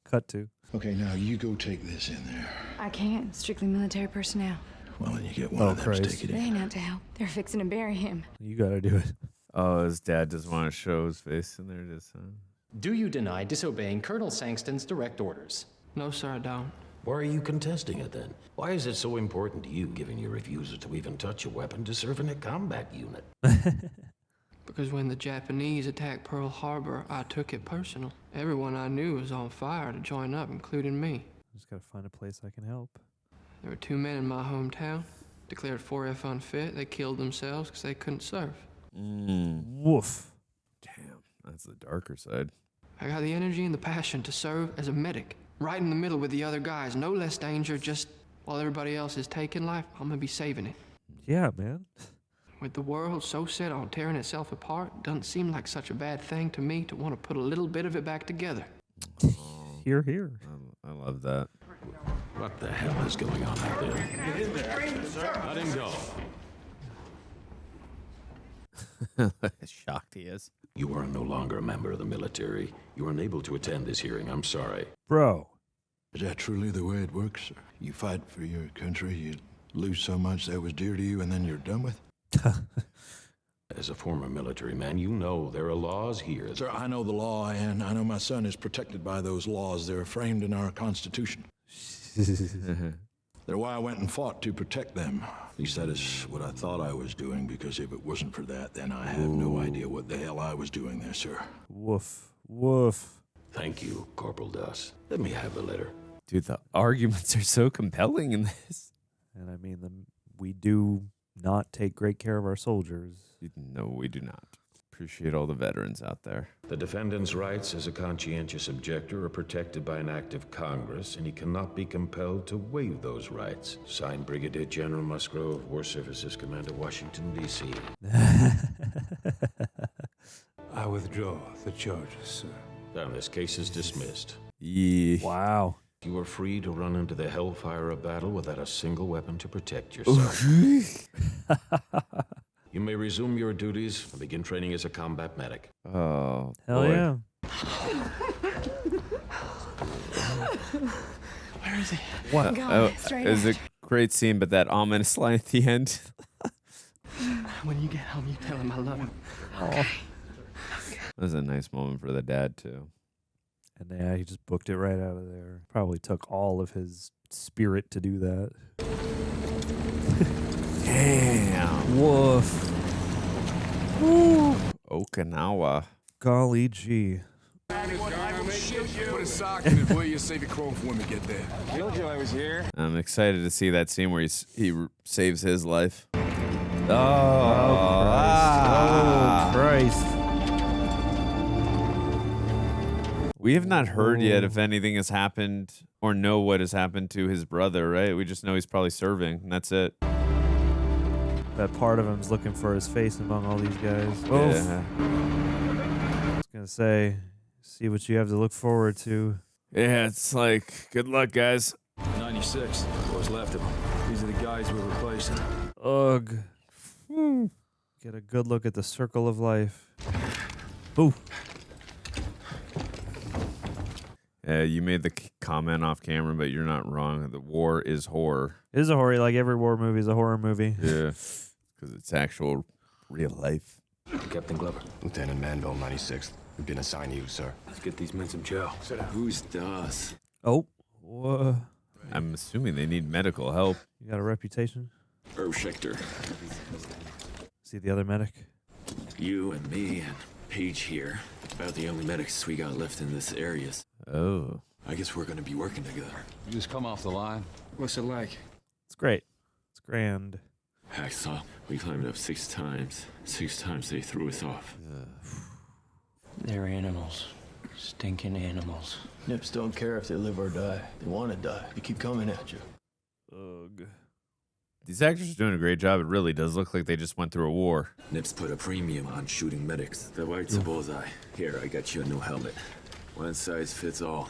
Cut to. Okay, now you go take this in there. I can't. Strictly military personnel. Well, then you get one of them to take it They in. ain't out to help. They're fixing to bury him. You gotta do it. Oh, his dad doesn't want to show his face in there. Do you deny disobeying Colonel Sangston's direct orders? No, sir, I don't. Why are you contesting it then? Why is it so important to you, given your refusal to even touch a weapon to serve in a combat unit? Because when the Japanese attacked Pearl Harbor, I took it personal. Everyone I knew was on fire to join up, including me. Just gotta find a place I can help. There were 2 men in my hometown, declared 4F unfit. They killed themselves because they couldn't serve. Woof. Damn, that's the darker side. I got the energy and the passion to serve as a medic, right in the middle with the other guys. No less danger, just while everybody else is taking life, I'm gonna be saving it. Yeah, man. With the world so set on tearing itself apart, doesn't seem like such a bad thing to me to want to put a little bit of it back together. Here, here. I love that. What the hell is going on out there? Get in there. Let him go. Shocked he is. You are no longer a member of the military. You are unable to attend this hearing. I'm sorry. Bro. Is that truly the way it works, sir? You fight for your country, you lose so much that was dear to you, and then you're done with? As a former military man, you know there are laws here. Sir, I know the law, and I know my son is protected by those laws. They're framed in our Constitution. They're why I went and fought, to protect them. At least that is what I thought I was doing, because if it wasn't for that, then I have no idea what the hell I was doing there, sir. Woof. Woof. Thank you, Corporal Doss. Let me have the letter. Dude, the arguments are so compelling in this. And I mean, we do not take great care of our soldiers. No, we do not. Appreciate all the veterans out there. The defendant's rights as a conscientious objector are protected by an act of Congress, and he cannot be compelled to waive those rights. Signed, Brigadier General Musgrove, War Services Commander, Washington, D.C. I withdraw the charges, sir. Now, this case is dismissed. Yeah. Wow. You are free to run into the hellfire of battle without a single weapon to protect yourself. You may resume your duties and begin training as a combat medic. Oh, hell boy. yeah. Where is he? What? It was a great scene, but that ominous line at the end. When you get home, you tell him I love him. Okay. That was a nice moment for the dad, too. And yeah, he just booked it right out of there. Probably took all of his spirit to do that. Damn. Woof. Woo. Okinawa. Golly gee. Put a sock in it, will you? Save your chrome for when we get there. Told you I was here. I'm excited to see that scene where he saves his life. Oh, Christ. We have not heard yet if anything has happened or know what has happened to his brother, right? We just know he's probably serving, and that's it. That part of him's looking for his face among all these guys. Yeah. I was going to say, see what you have to look forward to. Yeah, it's like, good luck, guys. 96. What's left of them. These are the guys we're replacing. Ugh. Get a good look at the circle of life. Ooh. You made the comment off camera, but you're not wrong. The war is horror. It is a horror. Like every war movie is a horror movie. Yeah, because it's actual real life. Captain Glover. Lieutenant Manville, 96th. We've been assigned to you, sir. Let's get these men some chow. Who's Doss? Oh. I'm assuming they need medical help. You got a reputation? Objector. See the other medic? You and me and Paige here. About the only medics we got left in this area. Oh. I guess we're gonna be working together. You just come off the line. What's it like? It's great. It's grand. Hacksaw, we climbed up 6 times. 6 times they threw us off. They're animals. Stinking animals. Nips don't care if they live or die. They want to die. They keep coming at you. Ugh. These actors are doing a great job. It really does look like they just went through a war. Nips put a premium on shooting medics. The white's a bullseye. Here, I got you a new helmet. One size fits all.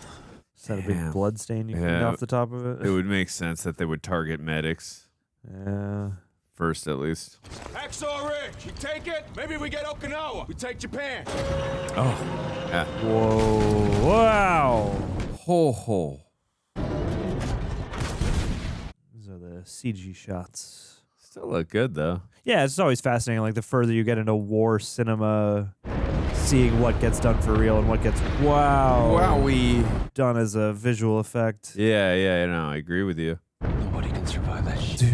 Is that a big blood stain you cleaned off the top of it? It would make sense that they would target medics. Yeah. First, at least. Hacksaw Ridge, you take it? Maybe we get Okinawa. We take Japan. Oh. Yeah. Whoa. Wow. Ho ho. These are the CG shots. Still look good, though. Yeah, it's always fascinating. Like, the further you get into war cinema, seeing what gets done for real and what gets, done as a visual effect. Yeah, no, I agree with you. Nobody can survive that shit.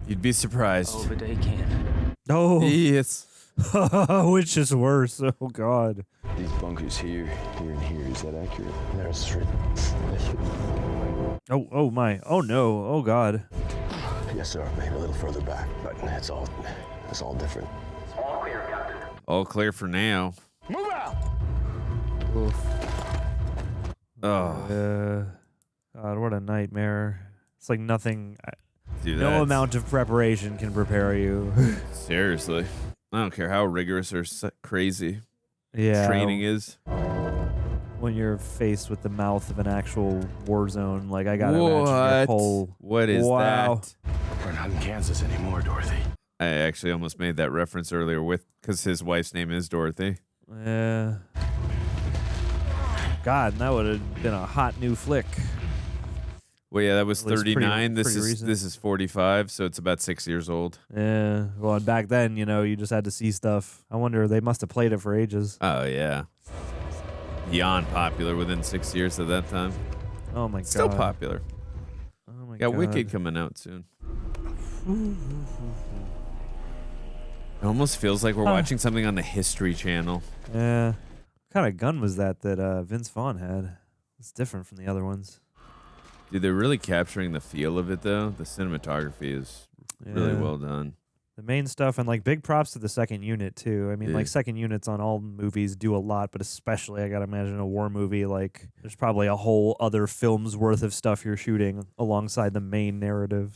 You'd be surprised. Oh, but they can. Oh. Yes. Which is worse? Oh, God. These bunkers here and here, is that accurate? There's 3. Oh, my. Oh, no. Oh, God. Yes, sir. Maybe a little further back, but it's all different. All clear, Captain. All clear for now. Move out! Oof. Oh. God, what a nightmare. It's like nothing. Dude, no amount of preparation can prepare you. Seriously. I don't care how rigorous or crazy Yeah. training is. When you're faced with the mouth of an actual war zone, like I gotta imagine your whole. What is that? We're not in Kansas anymore, Dorothy. I actually almost made that reference earlier because his wife's name is Dorothy. Yeah. God, that would have been a hot new flick. Well, yeah, that was At least 39. pretty This recent. is 45, so it's about 6 years old. Yeah. Well, and back then, you just had to see stuff. I wonder, they must have played it for ages. Oh, yeah. Beyond popular within 6 years at that time. Oh, my God. Still popular. Oh, my Got God. Wicked coming out soon. It almost feels like we're watching something on the History Channel. Yeah. What kind of gun was that Vince Vaughn had? It's different from the other ones. Dude, they're really capturing the feel of it, though. The cinematography is really well done. The main stuff, and like big props to the second unit too. I mean, Yeah. like second units on all movies do a lot, but especially I gotta imagine a war movie. Like, there's probably a whole other film's worth of stuff you're shooting alongside the main narrative.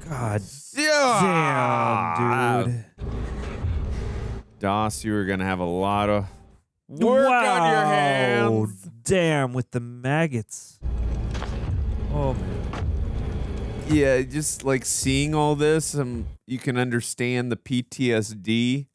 God damn, dude. Doss, you were gonna have a lot of work on your hands. Damn, with the maggots. Oh man. Yeah, just like seeing all this, you can understand the PTSD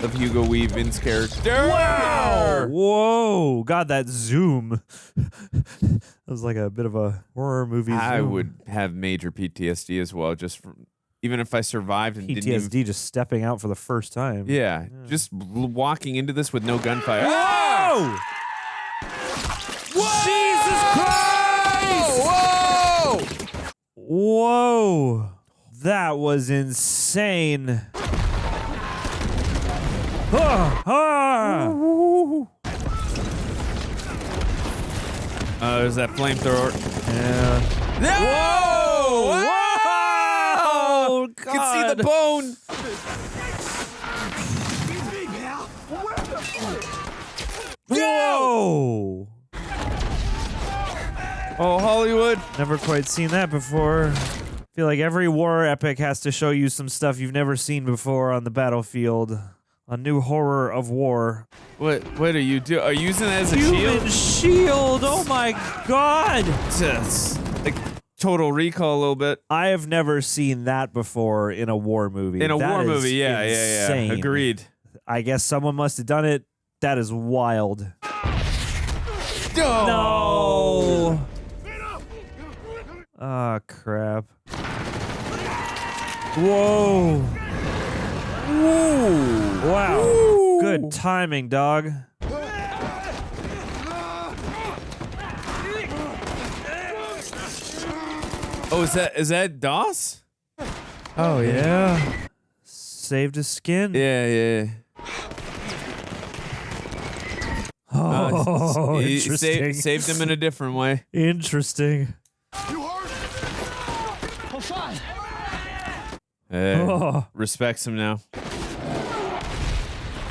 of Hugo Weaving's character. Wow! Whoa! God, that zoom. That was like a bit of a horror movie. I zoom. would have major PTSD as well, just from, even if I survived and didn't PTSD even, just stepping out for the first time. yeah, just walking into this with no gunfire. Whoa! Jesus Christ! Whoa! Whoa! That was insane. There's that flamethrower. Yeah. No! Whoa! You can see the bone. Whoa! Oh, Hollywood. Never quite seen that before. Feel like every war epic has to show you some stuff you've never seen before on the battlefield. A new horror of war. What are you doing? Are you using it as a Human shield! Oh my God! Just like Total Recall a little bit. I have never seen that before in a war movie. In a That war is movie, yeah. insane. Agreed. I guess someone must have done it. That is wild. No! Ah, crap. Whoa! Woo! Wow. Woo! Good timing, dog. Oh, is that Doss? Oh, yeah. Saved his skin. Yeah. Oh, He interesting. saved him in a different way. Interesting. I'm fine. Respects him now.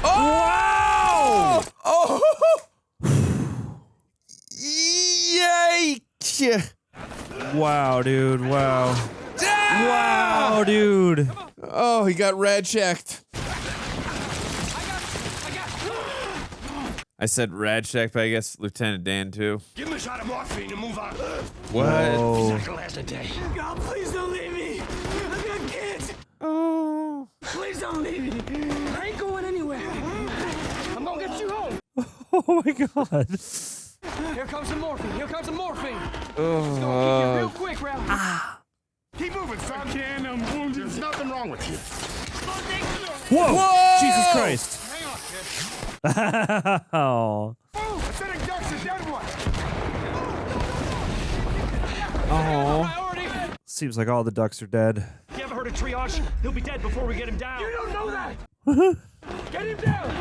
Oh! Oh! Yikes! Wow, dude. Wow. Wow, dude. Oh, he got rad checked. I said rad checked, but I guess Lieutenant Dan too. Give him a shot of morphine and move on. What? Whoa. It's not gonna last a day. God, please don't leave me. I've got kids. Oh. Please don't leave me. I ain't going anywhere. I'm gonna get you home. Oh my God. Here comes some morphine. Here comes some morphine. Oh. It's gonna kick you real quick, Ralph. Keep moving, son. I'm wounded. There's nothing wrong with you. Whoa! Jesus Christ. Oh. I'm sending ducks to dead one. Oh. Seems like all the ducks are dead. You ever heard of triage? He'll be dead before we get him down. You don't know that. Get him down.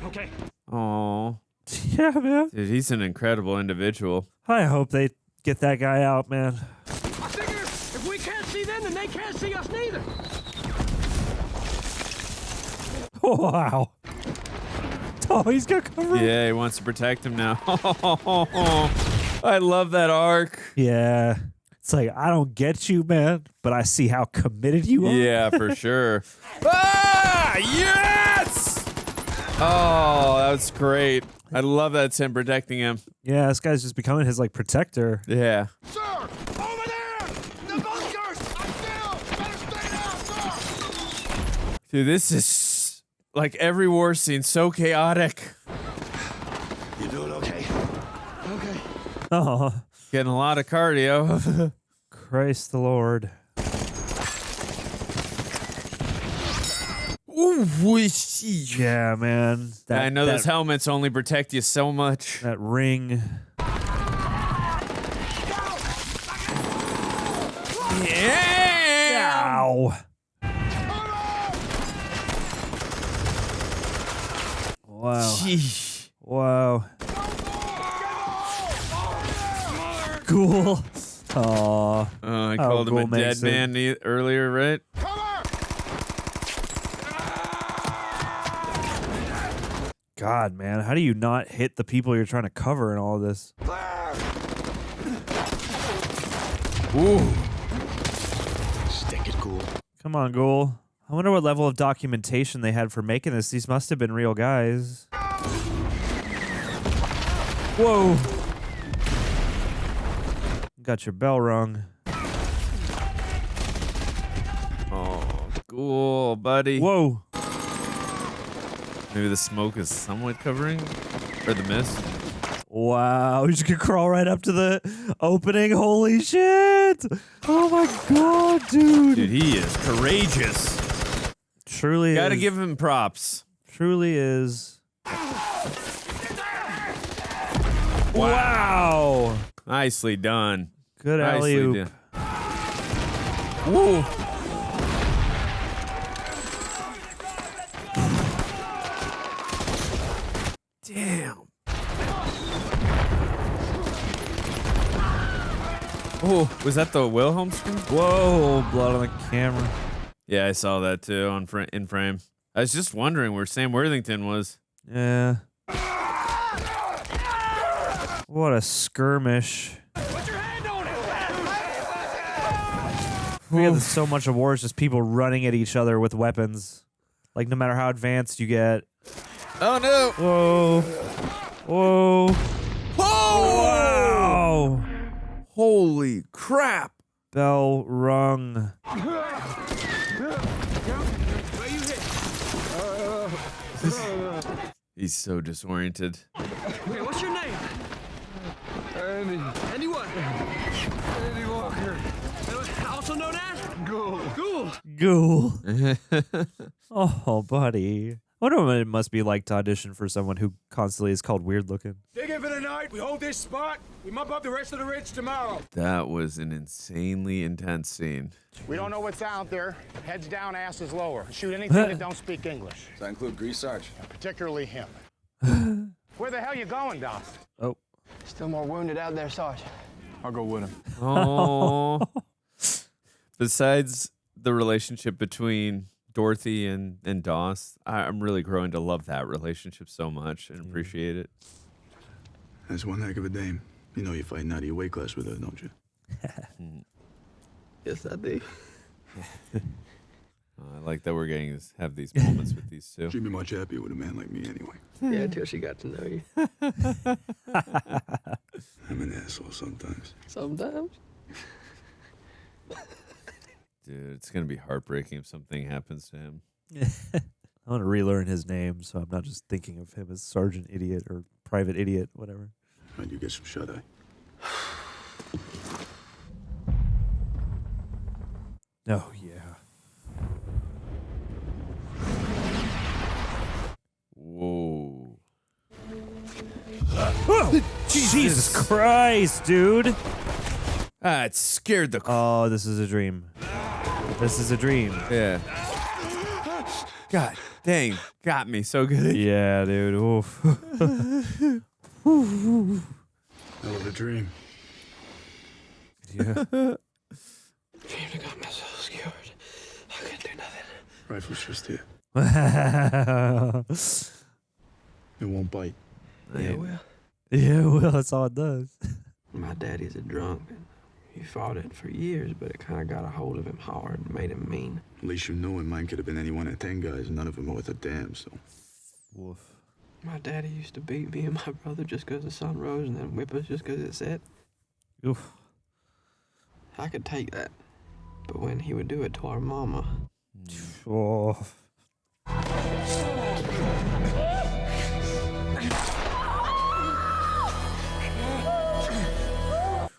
Okay. Oh. Yeah, man. Dude, he's an incredible individual. I hope they get that guy out, man. I figure if we can't see them, then they can't see us neither. Wow. Oh, he's got cover. Yeah, he wants to protect him now. I love that arc. Yeah. It's like, I don't get you, man, but I see how committed you are. Yeah, for sure. Ah, yes! Oh, that was great. I love that it's him protecting him. Yeah, this guy's just becoming his, like, protector. Yeah. Sir, over there. The bunkers. I'm still. Better stay down, sir. Dude, this is like every war scene, so chaotic. You You doing okay? Okay. Oh, Getting a lot of cardio. Christ the Lord. Yeah, man. I know those helmets only protect you so much. That ring. Yeah! Ow. Wow. Jeez. Wow. Ghoul. Aw. I called him a dead man earlier, right? God, man, how do you not hit the people you're trying to cover in all of this? Ooh. Stick it cool. Come on, Ghoul. I wonder what level of documentation they had for making this. These must have been real guys. Whoa. Got your bell rung. Oh, cool, buddy. Whoa. Maybe the smoke is somewhat covering, or the mist. Wow, you just could crawl right up to the opening. Holy shit! Oh my god, dude. Dude, he is courageous. Truly Gotta is. give him props. Truly is. Wow. Nicely done. Good alley-oop. Woo. Damn. Oh, was that the Wilhelm scream? Whoa, blood on the camera. Yeah, I saw that too on in frame. I was just wondering where Sam Worthington was. Yeah. What a skirmish. We have so much of war is just people running at each other with weapons. Like, no matter how advanced you get. Oh, no. Whoa. Whoa. Oh! Wow. Holy crap. Bell rung. He's so disoriented. Okay, what's your name? Andy. Andy what? Andy Walker. Also known as? Ghoul. Ghoul. Ghoul. Oh, buddy. I wonder what it must be like to audition for someone who constantly is called weird looking. Dig in for the night. We hold this spot. We mop up the rest of the ridge tomorrow. That was an insanely intense scene. We don't know what's out there. Heads down, asses lower. Shoot anything that don't speak English. Does that include Grease Sarge? Particularly him. Where the hell you going, Doss? Oh. Still more wounded out there, Sergeant. I'll go with him. Oh. Besides the relationship between Dorothy and Doss, I'm really growing to love that relationship so much and appreciate it. That's one heck of a dame. You know you're fighting out of your weight class with her, don't you? Yes, I do. I like that we're getting to have these moments with these two. She'd be much happier with a man like me anyway. Yeah, until she got to know you. I'm an asshole sometimes. Sometimes. Dude, it's going to be heartbreaking if something happens to him. I want to relearn his name so I'm not just thinking of him as Sergeant Idiot or Private Idiot, whatever. How'd you get some shut-eye? Oh, yeah. Whoa. Jesus Christ, dude. Ah, it scared the... Oh, this is a dream. This is a dream. Yeah. God dang, got me so good. Yeah, dude. Oof. Hell of a dream. Yeah. Dreamed I got myself scared. I couldn't do nothing. Rifle's just here. It won't bite. Yeah, it will. Yeah, well, that's all it does. My daddy's a drunk. He fought it for years, but it kind of got a hold of him hard and made him mean. At least you knew him. Mine could have been any one of 10 guys, and none of them are worth a damn, so. Woof. My daddy used to beat me and my brother just because the sun rose and then whip us just because it set. Oof. I could take that. But when he would do it to our mama. Oh.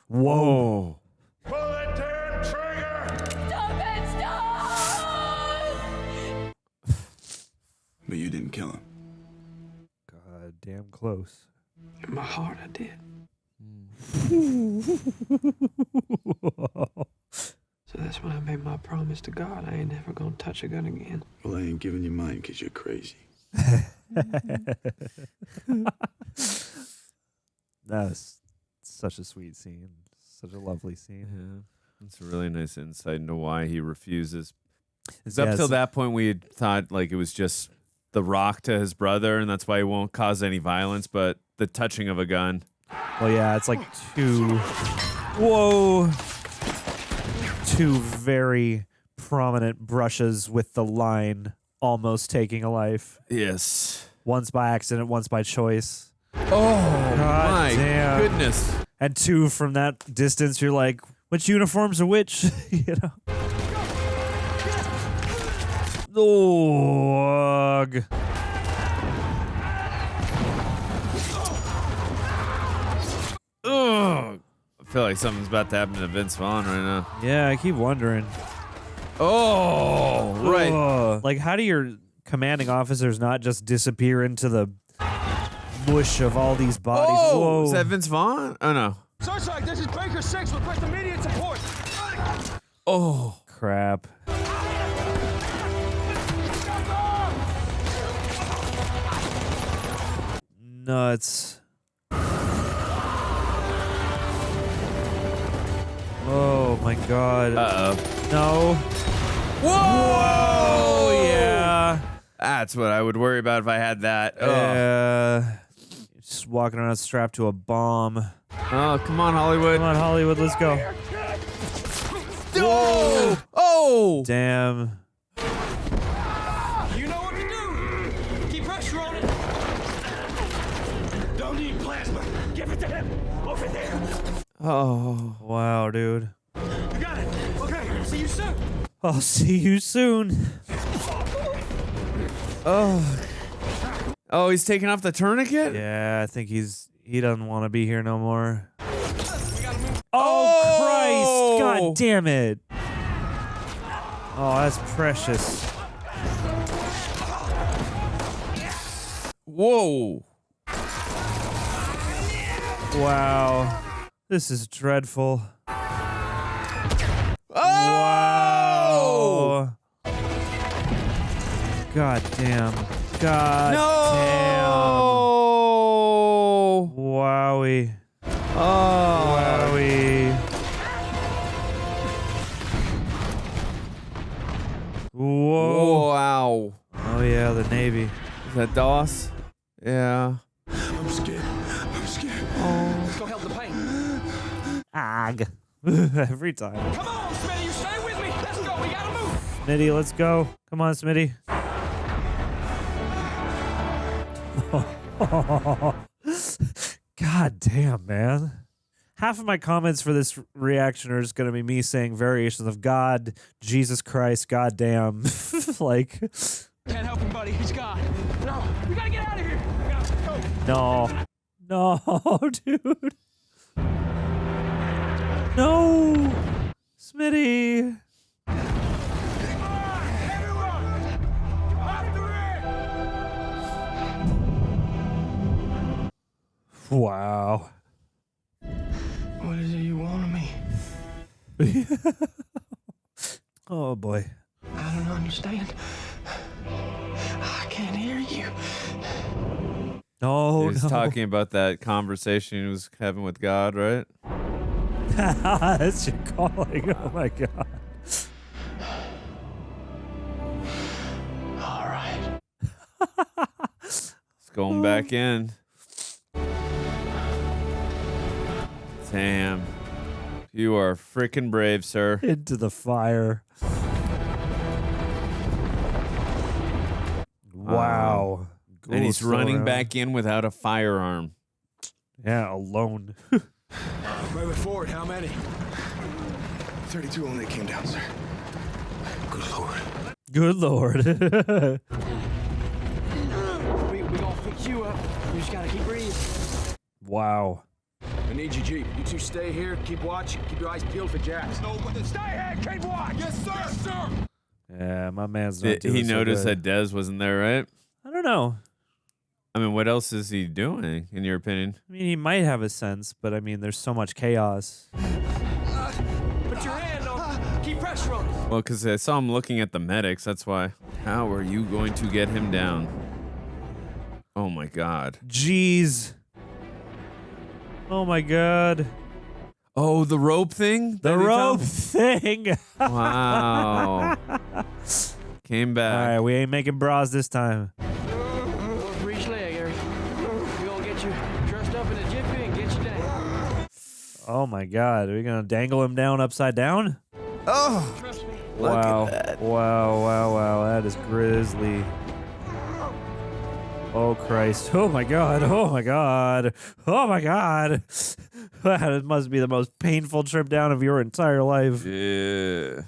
Whoa. Pull that damn trigger! Stop it! Stop! But you didn't kill him. God damn close. In my heart, I did. So that's when I made my promise to God. I ain't never gonna touch a gun again. Well, I ain't giving you mine because you're crazy. That's such a sweet scene. Such a lovely scene. Yeah. It's a really nice insight into why he refuses. Yeah, Up till that point, we had thought like it was just the rock to his brother, and that's why he won't cause any violence, but the touching of a gun. Well, yeah, it's like two very prominent brushes with the line almost taking a life. Yes. Once by accident, once by choice. Oh, God my damn. goodness. And two from that distance, you're like, which uniforms are which? You know? Oh, ugh. Ugh. I feel like something's about to happen to Vince Vaughn right now. Yeah, I keep wondering. Oh, right. Ugh. Like, how do your commanding officers not just disappear into the mush of all these bodies? Oh, Whoa. is that Vince Vaughn? Oh, no. Searchlight, this is Baker 6. Request immediate support. Oh. Crap. Nuts. Oh my god. Uh-oh. No. Whoa! Yeah. That's what I would worry about if I had that. Just walking around strapped to a bomb. Oh, come on, Hollywood. Come on, Hollywood, let's go. Whoa! Oh! Damn. You know what to do. Keep pressure on it. Don't need plasma. Give it to him. Over there. Oh. Wow, dude. You got it. Okay, see you soon. I'll see you soon. Oh. Oh, he's taking off the tourniquet? Yeah, I think he doesn't want to be here no more. Oh, Christ! God damn it! Oh, that's precious. Whoa! Wow, this is dreadful. Oh! Wow! God damn! God damn! Wowie! Oh! Wowie! Whoa! Wow! Oh yeah, the Navy. Is that Doss? Yeah. I'm scared. I'm scared. Let's go help the pain. Ag. Every time. Come on, Smitty, you stay with me. Let's go. We gotta move. Smitty, let's go. Come on, Smitty. God damn, man. Half of my comments for this reaction are just going to be me saying variations of God, Jesus Christ, God damn. Like. Can't help him, buddy. He's gone. No, we gotta get out of here. We gotta go. No. No, dude. No. Smitty. Wow. What is it you want of me? Oh, boy. I don't understand. I can't hear you. No, He was talking about that conversation he was having with God, right? That's your calling. Oh, my God. All right. It's going back in. Damn. You are freaking brave, sir. Into the fire. Wow. And he's running back in without a firearm. Yeah, alone. Private Ford, how many? 32 only came down, sir. Good Lord. Good Lord. We gonna fix you up. You just gotta keep breathing. Wow. I need your Jeep. You two stay here, keep watch, keep your eyes peeled for jacks. No, but stay here, keep watch. Yes, sir. Yes, sir. Yeah, my man's not doing He so noticed good. that Dez wasn't there, right? I don't know. I mean, what else is he doing, in your opinion? I mean, he might have a sense, but I mean, there's so much chaos. Put your hand on. Keep pressure on. Well, because I saw him looking at the medics, that's why. How are you going to get him down? Oh, my God. Jeez. Oh, my God. Oh, the rope thing? The rope thing. Wow. Came back. All right, we ain't making bras this time. For each leg, Eric. We're gonna get you dressed up in a jiffy and get you down. Oh, my God. Are we going to dangle him down upside down? Oh. Trust me. Wow. Look at that. Wow. That is grisly. Oh, Christ. Oh, my God. Oh, my God. Oh, my God. That must be the most painful trip down of your entire life. Yeah.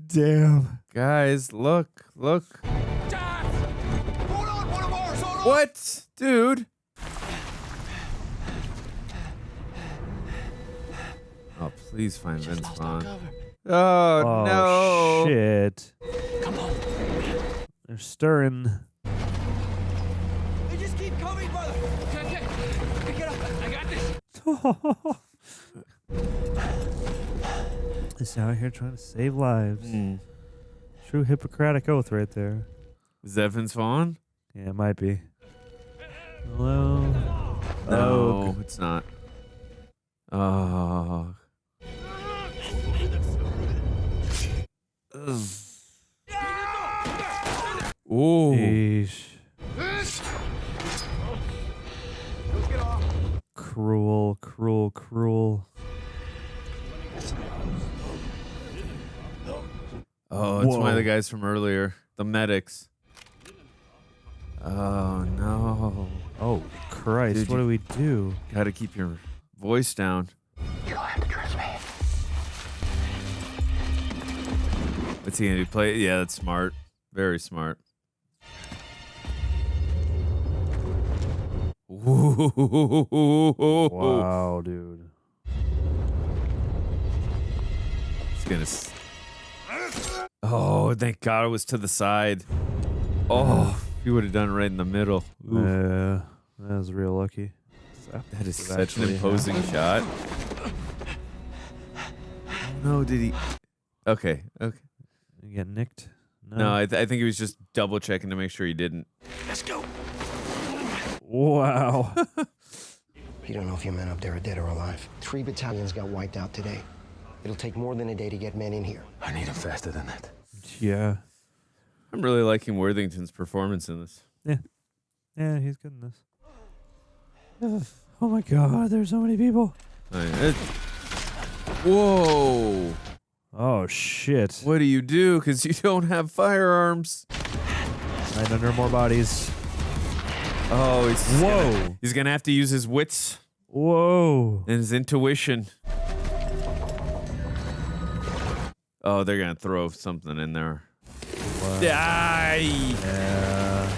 Damn. Guys, look. Hold on, one of ours, hold on. What? Dude. Oh, please find Vince Vaughn. Oh, no. Shit. Come on. They're stirring. They just keep coming, brother. Okay. Get up. I got this. He's out here trying to save lives. True Hippocratic oath right there. Is that Vince Vaughn? Yeah, it might be. Hello? No, it's not. Oh. Ooh. Yeesh. Cruel. Oh, it's one of Whoa. the guys from earlier. The medics. Oh, no. Oh, Christ. Dude, what do we do? Gotta keep your voice down. You're gonna have to trust me. What's he gonna do? Play? Yeah, that's smart. Very smart. Wow, dude. He's gonna. Oh, thank God it was to the side. Oh, you would have done it right in the middle. Ooh. Yeah, that was real lucky. That is such an imposing shot. Oh, no, did he? Okay. You get nicked? No, I think he was just double checking to make sure he didn't. Let's go. Wow. You don't know if your men up there are dead or alive. 3 battalions got wiped out today. It'll take more than a day to get men in here. I need him faster than that. Yeah. I'm really liking Worthington's performance in this. Yeah, he's good in this. Oh my God, there's so many people. Whoa. Oh, shit. What do you do? Because you don't have firearms. Right under more bodies. Oh, Whoa. He's going to have to use his wits. Whoa. And his intuition. Oh, they're going to throw something in there. Wow. Die. Yeah.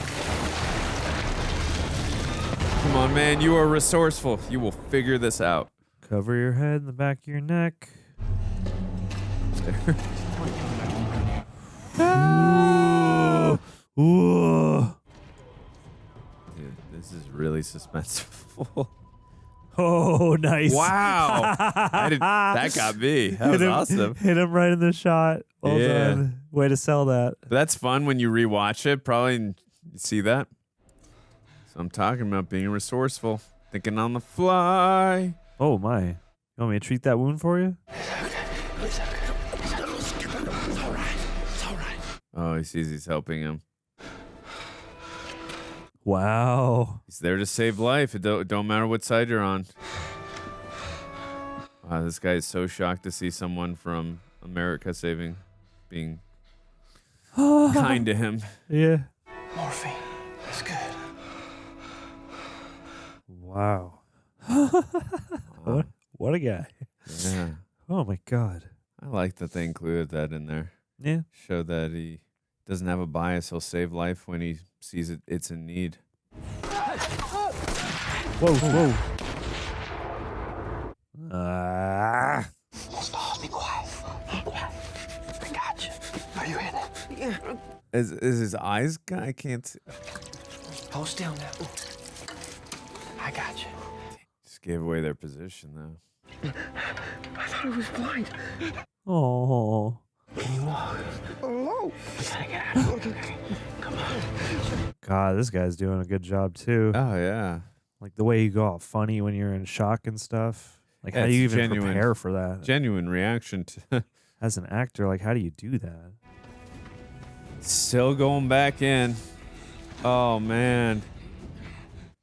Come on, man. You are resourceful. You will figure this out. Cover your head in the back of your neck. Ooh. Dude, this is really suspenseful. Oh, nice. Wow. That got me. That was awesome. Hit him right in the shot. Well Yeah. done. Way to sell that. But that's fun when you rewatch it. Probably you see that. So I'm talking about being resourceful, thinking on the fly. Oh, my. You want me to treat that wound for you? Oh, he sees he's helping him. Wow. He's there to save life. It don't matter what side you're on. Wow, this guy is so shocked to see someone from America being kind to him. Yeah. Morphine. That's good. Wow. What a guy. Yeah. Oh, my God. I like that they included that in there. Yeah. Show that he doesn't have a bias. He'll save life when he sees it's in need. Whoa, whoa. Be quiet. Be quiet. I got you. Are you in it? Yeah. Is his eyes? I can't see. Hold still now. I got you. Just gave away their position, though. I thought it was blind. Oh. Can you walk? Oh. We gotta get out of here. Come on. God, this guy's doing a good job too. Oh yeah. Like the way you go all funny when you're in shock and stuff. Like Yeah, how do you it's even genuine. prepare for that? Genuine reaction to. As an actor, like how do you do that? Still going back in. Oh man.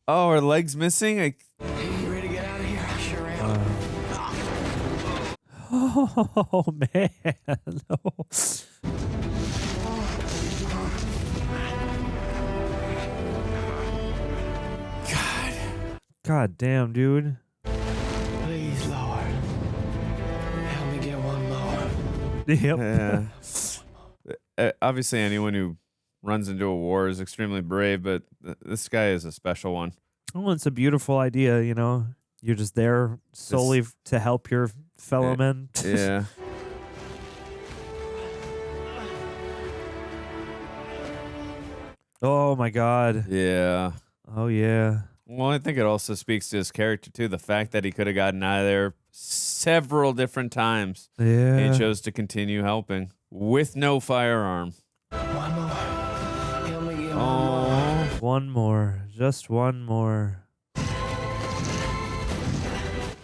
Oh, her legs missing. You ready to get out of here? I sure am. Oh man. No. God damn, dude. Please, Lord. Help me get one more. Yep. Yeah. Obviously, anyone who runs into a war is extremely brave, but this guy is a special one. Oh, it's a beautiful idea, you know. You're just there solely to help your fellow men. Yeah. Oh my God. Yeah. Oh yeah. Well, I think it also speaks to his character too. The fact that he could have gotten out of there several different times. Yeah. And he chose to continue helping with no firearm. One more. Help me get Oh. One more. Just one more.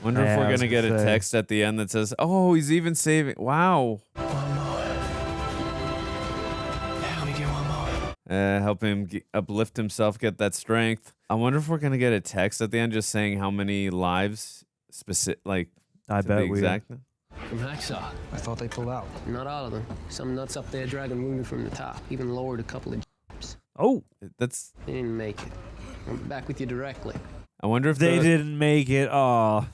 Wonder if Yeah, I we're was gonna get gonna a say. text at the end that says, "Oh, he's even saving." Wow. Help me get one more. Help him uplift himself, get that strength. I wonder if we're gonna get a text at the end just saying how many lives, I to bet the we. exact. From Hacksaw. I thought they pulled out. Not all of them. Some nuts up there dragging wounded from the top. Even lowered a couple of Oh. That's. They didn't make it. I'll be back with you directly. I wonder if They the- didn't make it. Oh.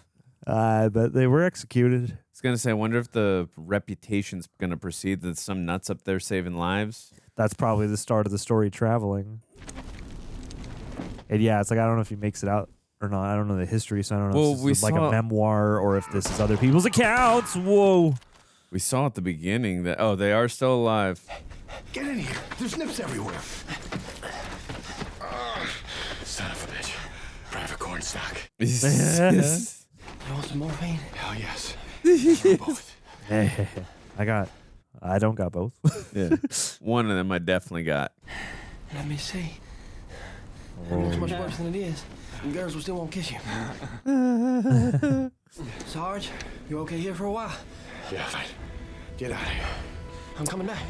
But they were executed. I was gonna say, I wonder if the reputation's gonna proceed that some nuts up there saving lives. That's probably the start of the story traveling. And yeah, it's like I don't know if he makes it out or not. I don't know the history, so I don't know Well, if we this is like a saw- memoir or if this is other people's accounts. Whoa. We saw at the beginning that they are still alive. Get in here. There's nips everywhere. Son of a bitch. Private cornstalk. You want some morphine? Hell yes. Hey, I don't got both. Yeah. One of them I definitely got. Let me see. It looks much worse than it is. And girls will still won't kiss you. Sarge, you okay here for a while? Yeah, fine. Get out of here. I'm coming back.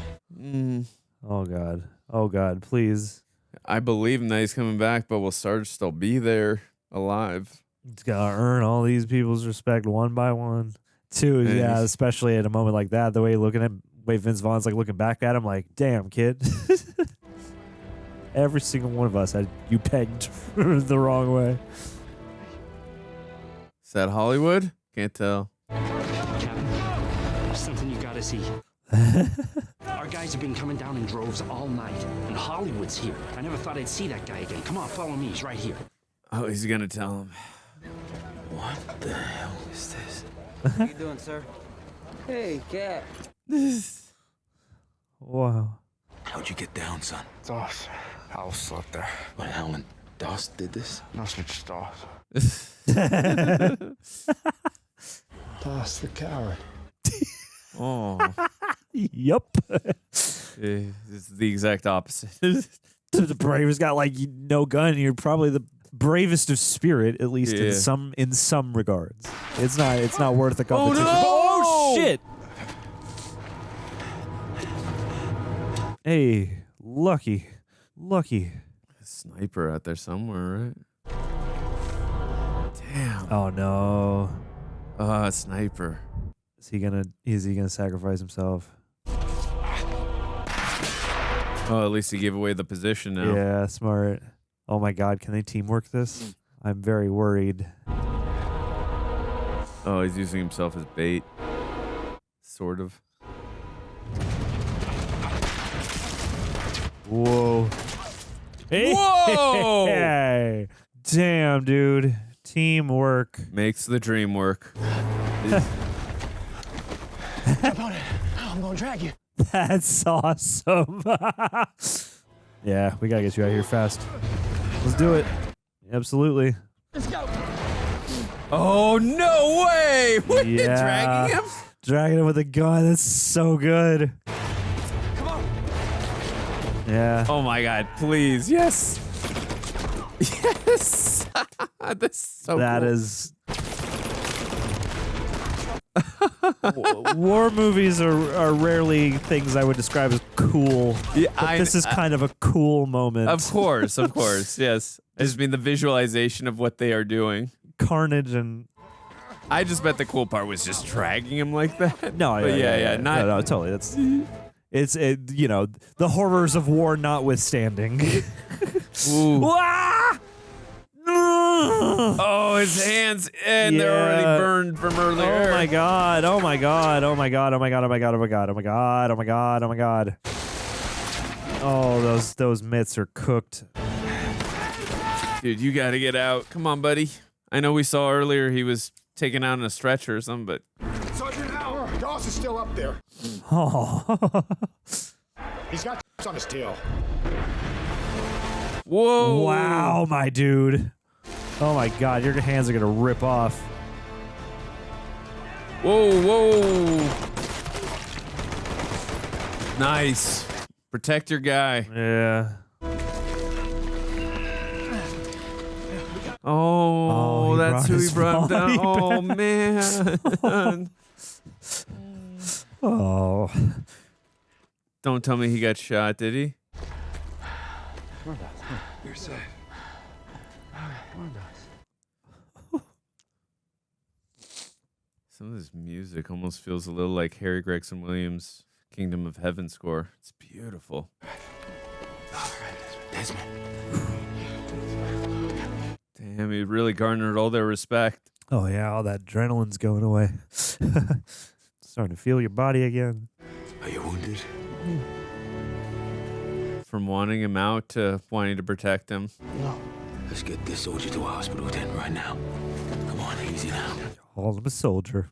Oh God. Oh God, please. I believe him that he's coming back, but will Sarge still be there alive? He's gotta earn all these people's respect one by one. Two, And yeah, he's- especially at a moment like that, the way Vince Vaughn's like looking back at him like, damn kid. Every single one of us had you pegged the wrong way. Is that Hollywood? Can't tell. Captain, there's something you gotta see. Our guys have been coming down in droves all night, and Hollywood's here. I never thought I'd see that guy again. Come on, follow me. He's right here. Oh, he's gonna tell him. What the hell is this? How you doing, sir? Hey, Cap. Wow. How'd you get down, son? Doss. I was slept there. What, Helen? Doss did this? No switch Doss. Doss the coward. Oh. Yep. It's the exact opposite. The bravest got like no gun. You're probably the bravest of spirit, at least Yeah. in some regards. It's not worth the competition. no! Oh shit! Hey, lucky. Sniper out there somewhere, right? Damn. Oh no. Sniper. Is he gonna sacrifice himself? Oh, at least he gave away the position now. Yeah, smart. Oh my God, can they teamwork this? I'm very worried. Oh, he's using himself as bait. Sort of. Whoa. Hey. Whoa! Hey. Damn, dude. Teamwork. Makes the dream work. I'm gonna drag you. That's awesome. Yeah, we gotta get you out of here fast. Let's do it. Absolutely. Let's go. Oh, no way! What? Yeah. Dragging him? Dragging him with a gun. That's so good. Come on. Yeah. Oh my God! Please, yes, yes. That's so. That cool. is. War movies are rarely things I would describe as cool. Yeah, but this is kind of a cool moment. Of course, yes. I just mean the visualization of what they are doing. Carnage and. I just bet the cool part was just dragging him like that. No, but yeah. No, totally. That's. It's the horrors of war notwithstanding. Ooh. Ah! Oh, his hands, and they're already burned from earlier. Oh my god, oh my god, oh my god, oh my god, oh my god, oh my god, oh my god, oh my god, oh my god. Oh, those mitts are cooked. Dude, you gotta get out. Come on, buddy. I know we saw earlier he was taken out in a stretcher or something, but... Sergeant Al, Doss is still up there. Oh. He's got on his tail. Whoa. Wow, my dude. Oh my god, your hands are gonna rip off. Whoa. Nice. Protect your guy. Yeah. Oh, that's who he brought down. Oh, man. Oh. Don't tell me he got shot, did he? You're safe. Some of this music almost feels a little like Harry Gregson Williams' Kingdom of Heaven score. It's beautiful. Desmond. Damn, he really garnered all their respect. Oh yeah, all that adrenaline's going away. Starting to feel your body again. Are you wounded? From wanting him out to wanting to protect him. No. Let's get this soldier to a hospital then, right now. Come on, easy now. Call him a soldier.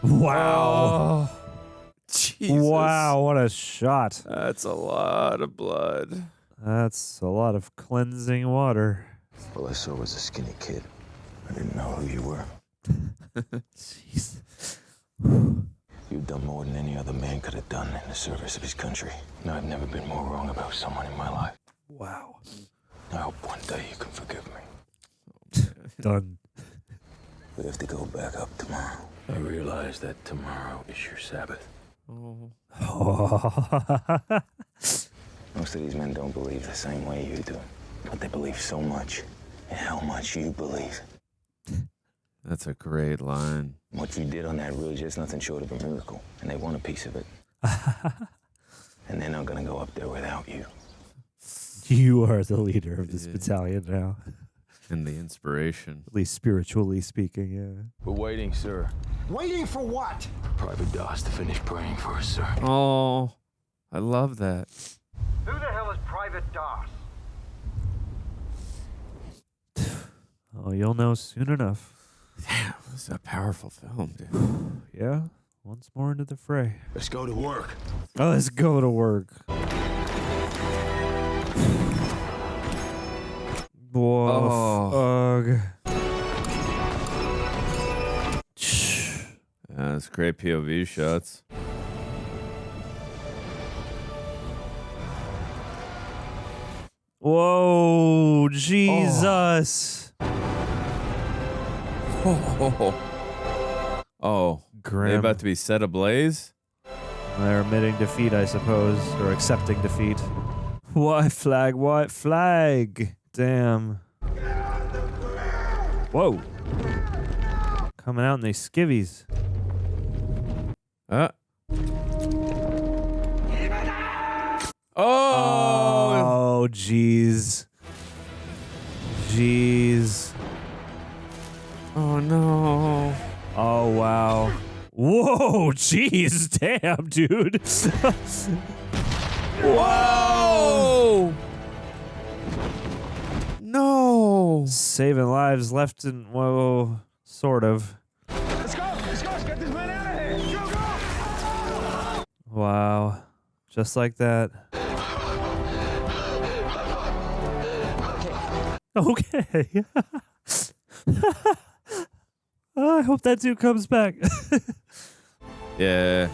Wow. Oh, Jesus. Wow, what a shot. That's a lot of blood. That's a lot of cleansing water. All I saw was a skinny kid. I didn't know who you were. Jeez. You've done more than any other man could have done in the service of his country. And I've never been more wrong about someone in my life. Wow. I hope one day you can forgive me. Done. We have to go back up tomorrow. I realize that tomorrow is your Sabbath. Oh. Most of these men don't believe the same way you do. But they believe so much in how much you believe. That's a great line. What you did on that ridge is nothing short of a miracle. And they want a piece of it. And they're not going to go up there without you. You are the leader of this battalion now. And the inspiration. At least spiritually speaking, yeah. We're waiting, sir. Waiting for what? Private Doss to finish praying for us, sir. Oh, I love that. Who the hell is Private Doss? Oh, you'll know soon enough. Damn, this is a powerful film, dude. Yeah, once more into the fray. Let's go to work. Oh, let's go to work. Whoa, ugh. That's great POV shots. Whoa, Jesus. Oh, they about to be set ablaze? They're admitting defeat, I suppose, or accepting defeat. White flag, white flag. Damn. Whoa. Coming out in these skivvies. Oh, jeez. Jeez. Oh, no. Oh, wow. Whoa, jeez. Damn, dude. Whoa! No. Saving lives left and, well, sort of. Let's go, let's get this man out of here. Go. Wow. Just like that. Okay. I hope that dude comes back. Yeah.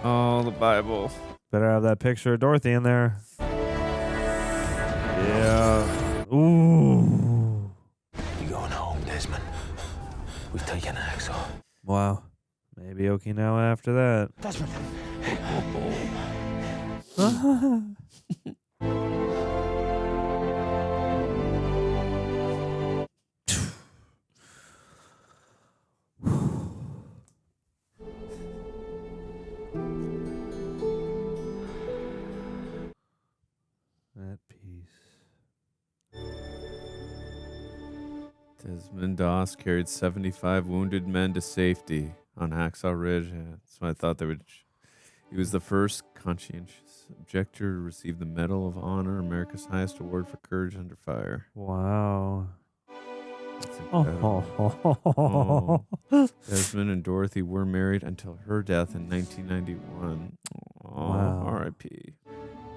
Oh, the Bible. Better have that picture of Dorothy in there. Yeah. Ooh. You going home, Desmond? We've taken Hacksaw. Wow. Maybe Okinawa after that. Desmond. At peace. Desmond Doss carried 75 wounded men to safety on Hacksaw Ridge. Yeah, that's why I thought they would. He was the first conscientious objector to receive the Medal of Honor, America's highest award for courage under fire. Wow. That's incredible. Oh. Desmond and Dorothy were married until her death in 1991. Oh, Wow. R.I.P.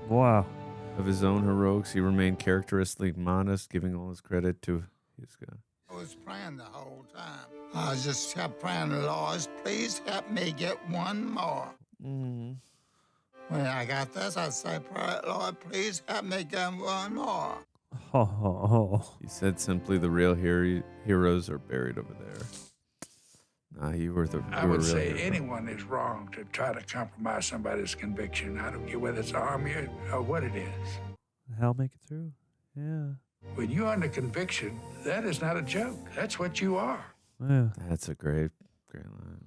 Wow. Of his own heroics, he remained characteristically modest, giving all his credit to his God. I was praying the whole time. I just kept praying, Lord, please help me get one more. Mm. When I got this, I say, Lord, please help me get one more. He said simply, the real heroes are buried over there. Nah, you were the I you were would real say hero. anyone is wrong to try to compromise somebody's conviction. I don't care whether it's army or what it is. Hell, make it through. Yeah. When you're under conviction, that is not a joke. That's what you are. Yeah. That's a great line.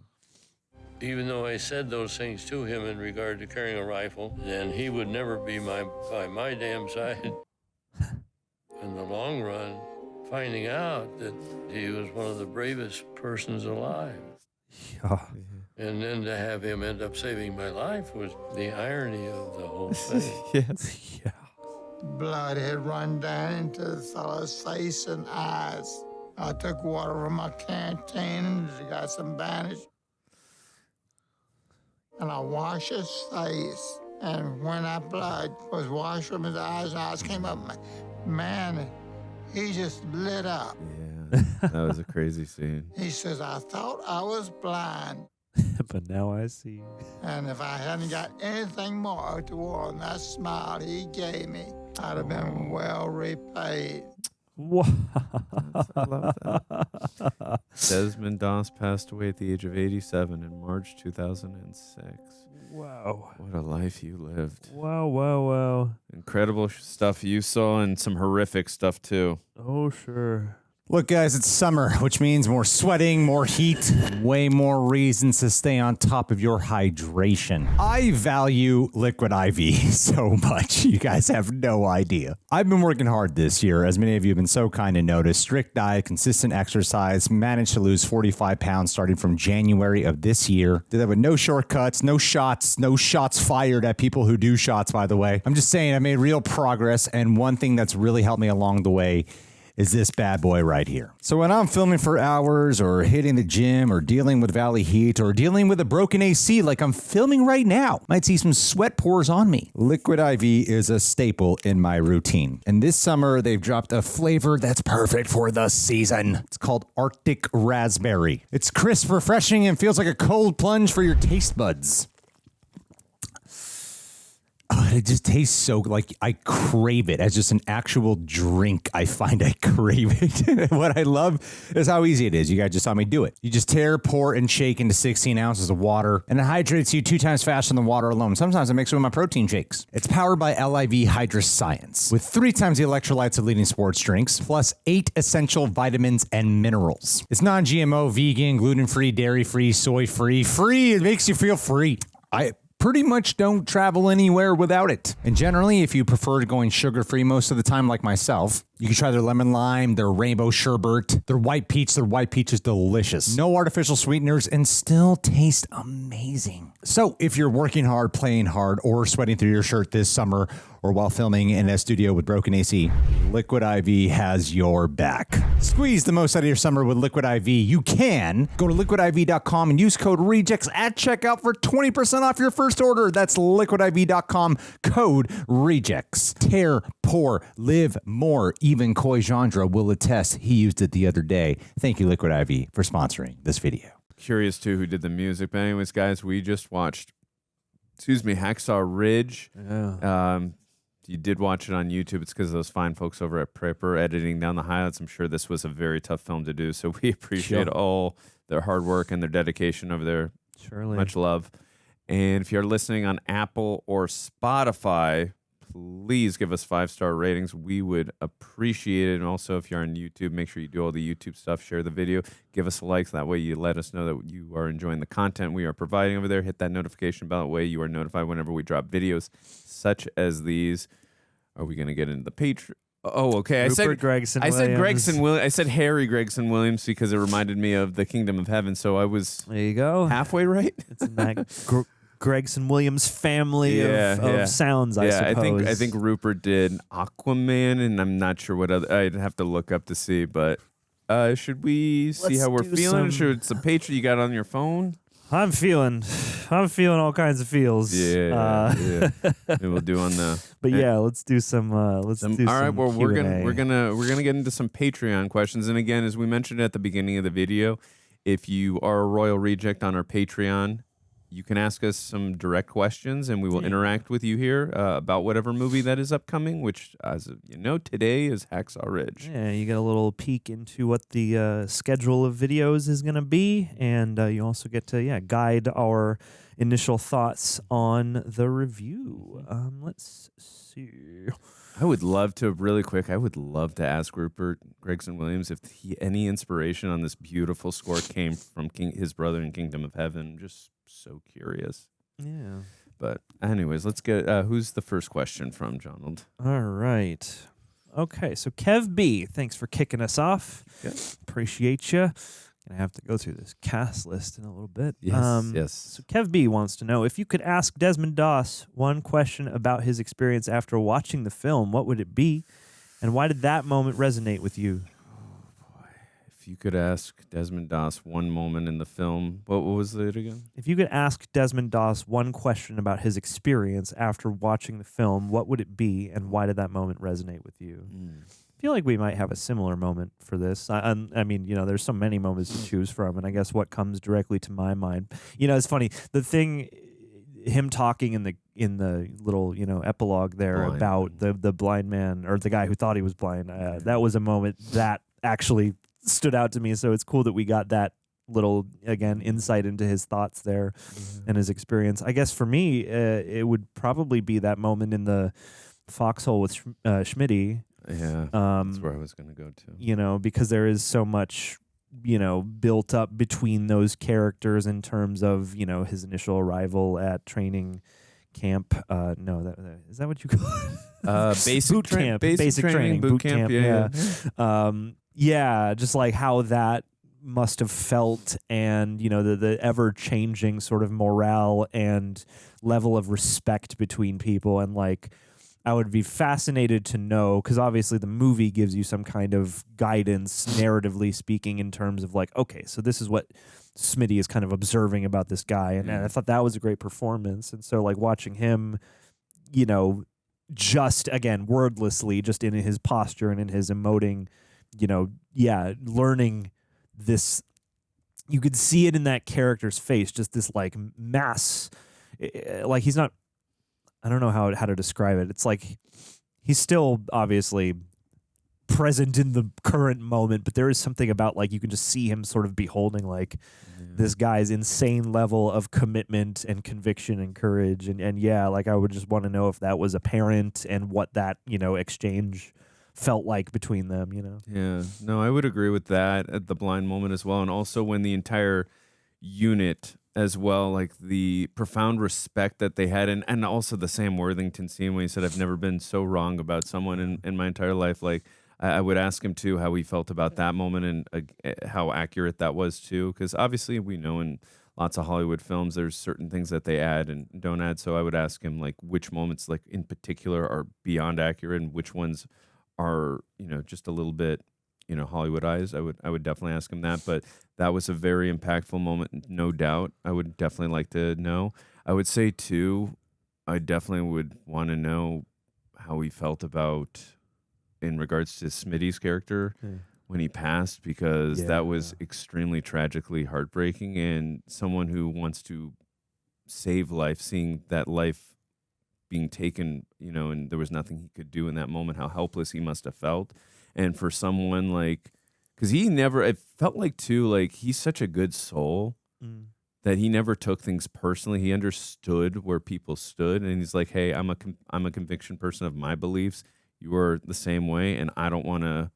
Even though I said those things to him in regard to carrying a rifle, then he would never be by my damn side. In the long run, finding out that he was one of the bravest persons alive. Yeah. And then to have him end up saving my life was the irony of the whole thing. Yes. Yeah. Blood had run down into the fellow's face and eyes. I took water from my canteen and got some bandage. And I washed his face. And when that blood was washed from his eyes came up. Man, he just lit up. Yeah, that was a crazy scene. He says, I thought I was blind. But now I see. And if I hadn't got anything more toward that smile he gave me, I'd have been well repaid. Wow. I love that. Desmond Doss passed away at the age of 87 in March 2006. Wow. What a life you lived. Wow, wow, wow. Incredible stuff you saw and some horrific stuff too. Oh, sure. Look, guys, it's summer, which means more sweating, more heat, way more reasons to stay on top of your hydration. I value Liquid IV so much. You guys have no idea. I've been working hard this year, as many of you have been so kind to notice. Strict diet, consistent exercise, managed to lose 45 pounds starting from January of this year. Did that with no shortcuts, no shots fired at people who do shots, by the way. I'm just saying I made real progress, and one thing that's really helped me along the way is this bad boy right here. So when I'm filming for hours or hitting the gym or dealing with valley heat or dealing with a broken AC like I'm filming right now, might see some sweat pores on me. Liquid IV is a staple in my routine. And this summer, they've dropped a flavor that's perfect for the season. It's called Arctic Raspberry. It's crisp, refreshing, and feels like a cold plunge for your taste buds. It just tastes so, like, I crave it as just an actual drink. I find I crave it. What I love is how easy it is. You guys just saw me do it. You just tear, pour, and shake into 16 ounces of water, and it hydrates you 2 times faster than water alone. Sometimes I mix it with my protein shakes. It's powered by LIV Hydra Science, with 3 times the electrolytes of leading sports drinks, plus 8 essential vitamins and minerals. It's non-GMO, vegan, gluten-free, dairy-free, soy-free. Free! It makes you feel free. I pretty much don't travel anywhere without it. And generally, if you prefer going sugar-free most of the time like myself, you can try their lemon lime, their rainbow sherbet, their white peach. Their white peach is delicious. No artificial sweeteners and still taste amazing. So if you're working hard, playing hard, or sweating through your shirt this summer, or while filming in a studio with broken AC, Liquid IV has your back. Squeeze the most out of your summer with Liquid IV. You can go to liquidiv.com and use code REJECTS at checkout for 20% off your first order. That's liquidiv.com, code REJECTS. Tear, pour, live more. Even Koi Jandra will attest. He used it the other day. Thank you, Liquid IV, for sponsoring this video. Curious, too, who did the music. But anyways, guys, we just watched, Hacksaw Ridge. Yeah. You did watch it on YouTube. It's because of those fine folks over at Prepper editing down the highlights. I'm sure this was a very tough film to do, so we appreciate all their hard work and their dedication over there. Surely. Much love. And if you're listening on Apple or Spotify, please give us 5-star ratings. We would appreciate it. And also, if you're on YouTube, make sure you do all the YouTube stuff. Share the video. Give us a like. That way you let us know that you are enjoying the content we are providing over there. Hit that notification bell. That way you are notified whenever we drop videos such as these. Are we going to get into the Patron? Oh, okay. Rupert Gregson I said Williams. Gregson Williams. I said Harry Gregson Williams because it reminded me of the Kingdom of Heaven. So I was there you go. Halfway right. It's in that Gregson Williams family of sounds, I suppose. I think Rupert did Aquaman, and I'm not sure what other. I'd have to look up to see. But should we see how we're feeling? Should it's a Patron you got on your phone? I'm feeling all kinds of feels. Yeah. Maybe we'll do on the. But yeah, let's do some. All right. Well, Q&A. we're gonna get into some Patreon questions, and again, as we mentioned at the beginning of the video, if you are a Royal Reject on our Patreon, you can ask us some direct questions, and we will interact with you here about whatever movie that is upcoming, which, as you know, today is Hacksaw Ridge. Yeah, you get a little peek into what the schedule of videos is going to be, and you also get to, guide our initial thoughts on the review. Let's see. I would love to ask Rupert Gregson Williams if any inspiration on this beautiful score came from his brother in Kingdom of Heaven. Just so curious. Yeah. But anyways, let's get, who's the first question from, Jonald? All right. Okay, so Kev B, thanks for kicking us off. Okay. Appreciate you. Gonna have to go through this cast list in a little bit. Yes. So Kev B wants to know, if you could ask Desmond Doss one question about his experience after watching the film, what would it be? And why did that moment resonate with you? If you could ask Desmond Doss one moment in the film, what was it again? If you could ask Desmond Doss one question about his experience after watching the film, what would it be, and why did that moment resonate with you? I feel like we might have a similar moment for this. I mean, there's so many moments to choose from, and I guess what comes directly to my mind, it's funny. The thing, him talking in the little epilogue there about the blind man, or the guy who thought he was blind. That was a moment that actually stood out to me. So it's cool that we got that little, again, insight into his thoughts there and his experience. I guess for me, it would probably be that moment in the foxhole with Schmitty. Yeah, that's where I was going to go to. Because there is so much, built up between those characters in terms of, his initial arrival at training camp. No, is that what you call it? Basic boot camp. Basic training, boot camp. Yeah, just like how that must have felt, and the ever changing sort of morale and level of respect between people, and like I would be fascinated to know, because obviously the movie gives you some kind of guidance, narratively speaking, in terms of like, okay, so this is what Smitty is kind of observing about this guy, and I thought that was a great performance, and so like watching him, just again wordlessly, just in his posture and in his emoting, learning this, you could see it in that character's face, just this like mass, like he's not, I don't know how to describe it. It's like he's still obviously present in the current moment, but there is something about like you can just see him sort of beholding like this guy's insane level of commitment and conviction and courage, and like I would just want to know if that was apparent and what that exchange felt like between them. Yeah, no, I would agree with that at the blind moment as well, and also when the entire unit as well, like the profound respect that they had, and also the Sam Worthington scene when he said, "I've never been so wrong about someone in my entire life." Like I would ask him too how he felt about that moment and how accurate that was too, because obviously we know in lots of Hollywood films, there's certain things that they add and don't add. So I would ask him like which moments like in particular are beyond accurate and which ones are, just a little bit, Hollywoodized. I would definitely ask him that. But that was a very impactful moment, no doubt. I would definitely like to know. I would say too, I definitely would want to know how he felt about in regards to Smitty's character when he passed, because that was extremely tragically heartbreaking, and someone who wants to save life, seeing that life being taken, and there was nothing he could do in that moment, how helpless he must have felt. And for someone like, because it felt like too, like he's such a good soul that he never took things personally. He understood where people stood, and he's like, hey, I'm a conviction person of my beliefs. You are the same way, and I don't want to,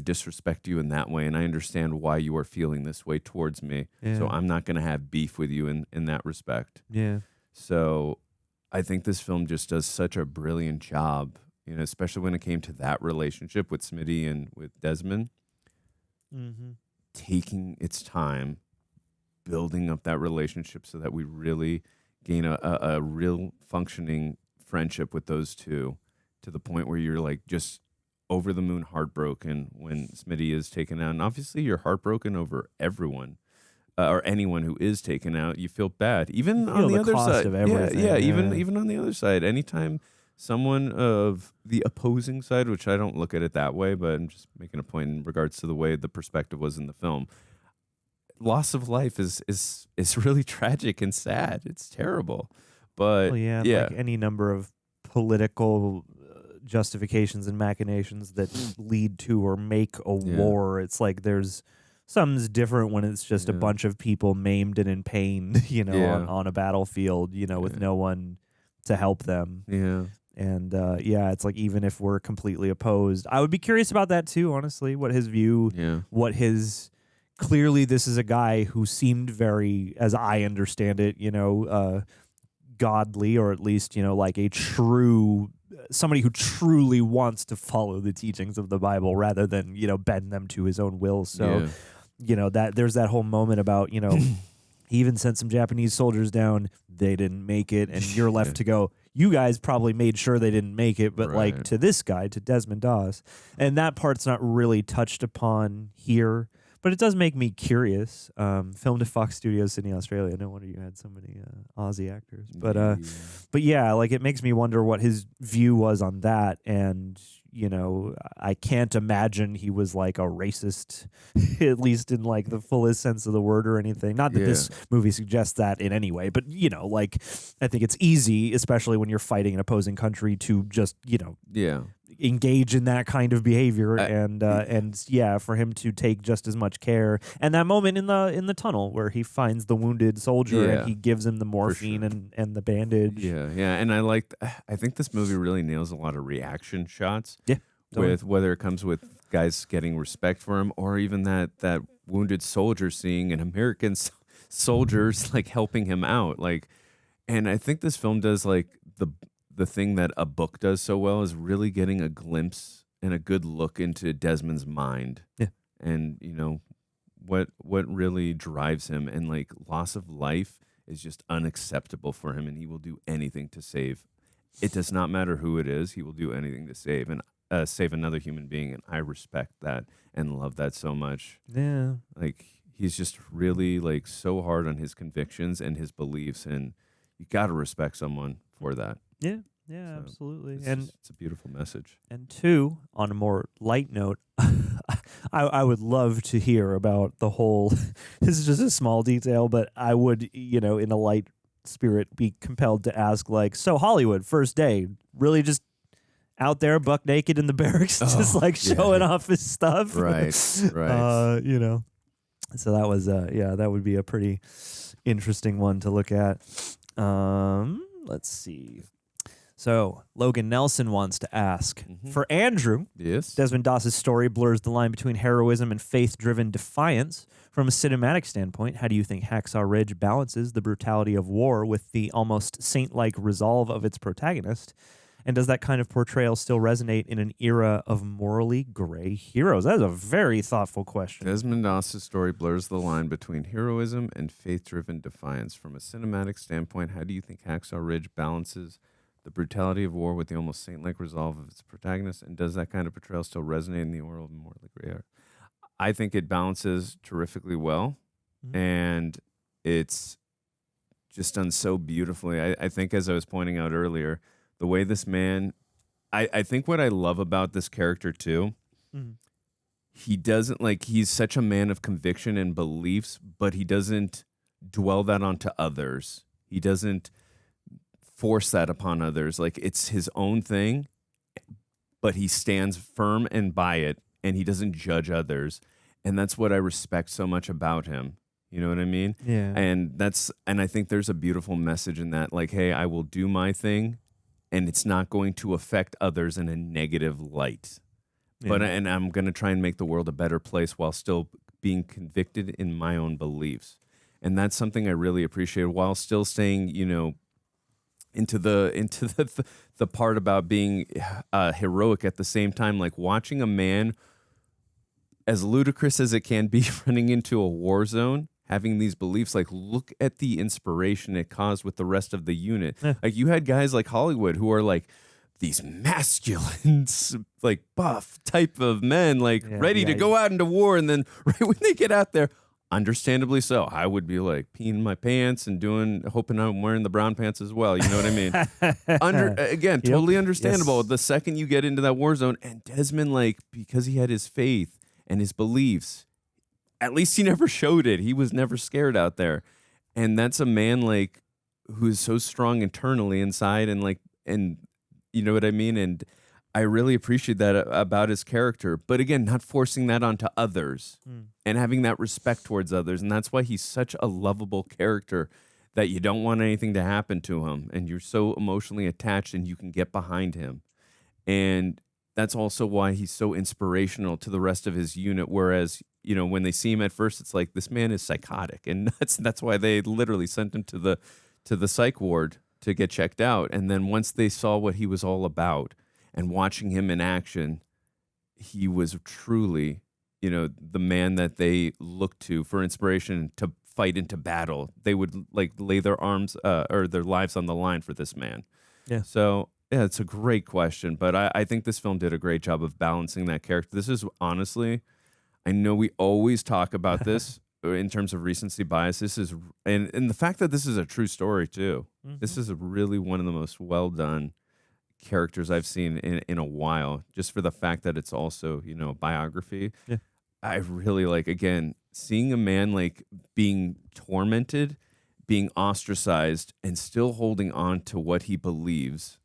disrespect you in that way. And I understand why you are feeling this way towards me. Yeah. So I'm not going to have beef with you in that respect. Yeah. So I think this film just does such a brilliant job, especially when it came to that relationship with Smitty and with Desmond, taking its time, building up that relationship so that we really gain a real functioning friendship with those two, to the point where you're like just over the moon heartbroken when Smitty is taken out. And obviously you're heartbroken over everyone or anyone who is taken out. You feel bad. Even on the other side. Of everything. Yeah, even on the other side. Anytime someone of the opposing side, which I don't look at it that way, but I'm just making a point in regards to the way the perspective was in the film. Loss of life is really tragic and sad. It's terrible. But like any number of political justifications and machinations that lead to or make a war. It's like something's different when it's just a bunch of people maimed and in pain, on a battlefield, with no one to help them. Yeah. And it's like, even if we're completely opposed, I would be curious about that too, honestly, what his view, clearly this is a guy who seemed very, as I understand it, godly, or at least, like somebody who truly wants to follow the teachings of the Bible rather than, bend them to his own will. So, that there's that whole moment about, he even sent some Japanese soldiers down. They didn't make it. And you're left to go, you guys probably made sure they didn't make it. But like to this guy, to Desmond Doss, and that part's not really touched upon here. But it does make me curious. Filmed at Fox Studios, Sydney, Australia. No wonder you had so many Aussie actors. But like it makes me wonder what his view was on that. And I can't imagine he was like a racist, at least in like the fullest sense of the word or anything. Not that this movie suggests that in any way, but like I think it's easy, especially when you're fighting an opposing country, to just engage in that kind of behavior, and for him to take just as much care. And that moment in the tunnel where he finds the wounded soldier and he gives him the morphine and the bandage. And I think this movie really nails a lot of reaction shots. Totally. With whether it comes with guys getting respect for him, or even that wounded soldier seeing an American soldiers like helping him out. Like, and I think this film does like the thing that a book does so well, is really getting a glimpse and a good look into Desmond's mind. And what really drives him, and like loss of life is just unacceptable for him, and he will do anything to save. It does not matter who it is. He will do anything to save save another human being. And I respect that and love that so much. Yeah. Like he's just really like so hard on his convictions and his beliefs, and you got to respect someone for that. Yeah, absolutely. It's a beautiful message. And two, on a more light note, I would love to hear about the whole, this is just a small detail, but I would, in a light spirit, be compelled to ask, like, so Hollywood, first day, really just out there buck naked in the barracks, just like showing off his stuff. Right. So that was, that would be a pretty interesting one to look at. Let's see. So Logan Nelson wants to ask, for Andrew, Desmond Doss's story blurs the line between heroism and faith-driven defiance. From a cinematic standpoint, how do you think Hacksaw Ridge balances the brutality of war with the almost saint-like resolve of its protagonist? And does that kind of portrayal still resonate in an era of morally gray heroes? That is a very thoughtful question. Desmond Doss' story blurs the line between heroism and faith-driven defiance. From a cinematic standpoint, how do you think Hacksaw Ridge balances the brutality of war with the almost saint-like resolve of its protagonist? And does that kind of portrayal still resonate in the world of morally gray era? I think it balances terrifically well, and it's just done so beautifully. I think, as I was pointing out earlier, the way this man, I think what I love about this character too, he doesn't, like, he's such a man of conviction and beliefs, but he doesn't dwell that onto others. He doesn't force that upon others. Like, it's his own thing, but he stands firm and by it, and he doesn't judge others. And that's what I respect so much about him. You know what I mean? Yeah. And I think there's a beautiful message in that, like, hey, I will do my thing, and it's not going to affect others in a negative light. Yeah. And I'm going to try and make the world a better place while still being convicted in my own beliefs. And that's something I really appreciate, while still staying, you know, into the part about being heroic at the same time. Like, watching a man, as ludicrous as it can be, running into a war zone, having these beliefs, like, look at the inspiration it caused with the rest of the unit. Like, you had guys like Hollywood who are like these masculine, like, buff type of men, like, ready to go out into war, and then right when they get out there, understandably so, I would be like peeing my pants and hoping I'm wearing the brown pants as well. You know what I mean? Again, totally understandable. Yes. The second you get into that war zone, and Desmond, like, because he had his faith and his beliefs, at least he never showed it. He was never scared out there. And that's a man, like, who is so strong internally inside, and you know what I mean? And I really appreciate that about his character. But again, not forcing that onto others and having that respect towards others. And that's why he's such a lovable character, that you don't want anything to happen to him, and you're so emotionally attached, and you can get behind him. And that's also why he's so inspirational to the rest of his unit. Whereas, you know, when they see him at first, it's like, this man is psychotic, and that's why they literally sent him to the psych ward to get checked out. And then once they saw what he was all about, and watching him in action, he was truly, you know, the man that they looked to for inspiration to fight into battle. They would, like, lay their arms or their lives on the line for this man. Yeah. So, yeah, it's a great question, but I think this film did a great job of balancing that character. This is, honestly, I know we always talk about this in terms of recency bias. This is, and the fact that this is a true story too. This is really one of the most well done characters I've seen in a while, just for the fact that it's also, you know, a biography. Yeah. I really like, again, seeing a man, like, being tormented, being ostracized, and still holding on to what he believes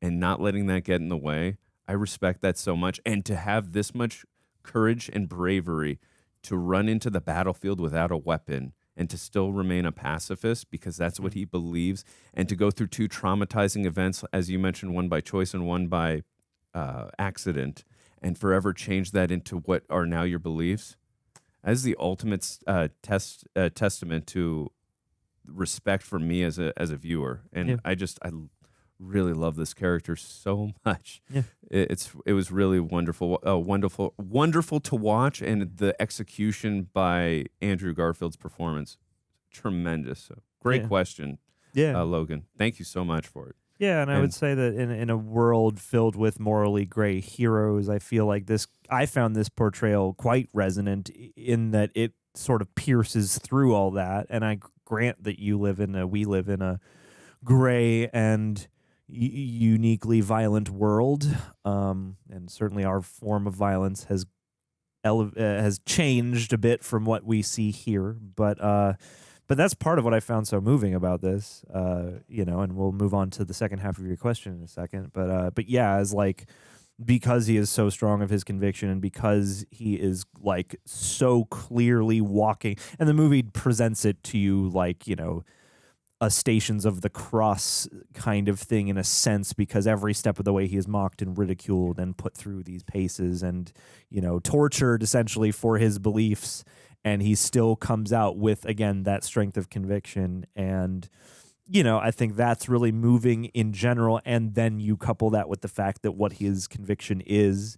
and not letting that get in the way. I respect that so much. And to have this much courage and bravery to run into the battlefield without a weapon and to still remain a pacifist, because that's what he believes, and to go through two traumatizing events, as you mentioned, one by choice and one by accident, and forever change that into what are now your beliefs, as the ultimate testament to respect for me as a viewer. And I really love this character so much. Yeah. It was really wonderful, wonderful to watch, and the execution by Andrew Garfield's performance, tremendous. So great question, Logan. Thank you so much for it. Yeah, and I would say that in a world filled with morally gray heroes, I feel like I found this portrayal quite resonant, in that it sort of pierces through all that. And I grant that we live in a gray and uniquely violent world, and certainly our form of violence has changed a bit from what we see here, but that's part of what I found so moving about this, you know. And we'll move on to the second half of your question in a second, but yeah, as, like, because he is so strong of his conviction, and because he is, like, so clearly walking, and the movie presents it to you like, you know, a Stations of the Cross kind of thing, in a sense, because every step of the way he is mocked and ridiculed and put through these paces and, you know, tortured essentially for his beliefs, and he still comes out with, again, that strength of conviction. And I think that's really moving in general. And then you couple that with the fact that what his conviction is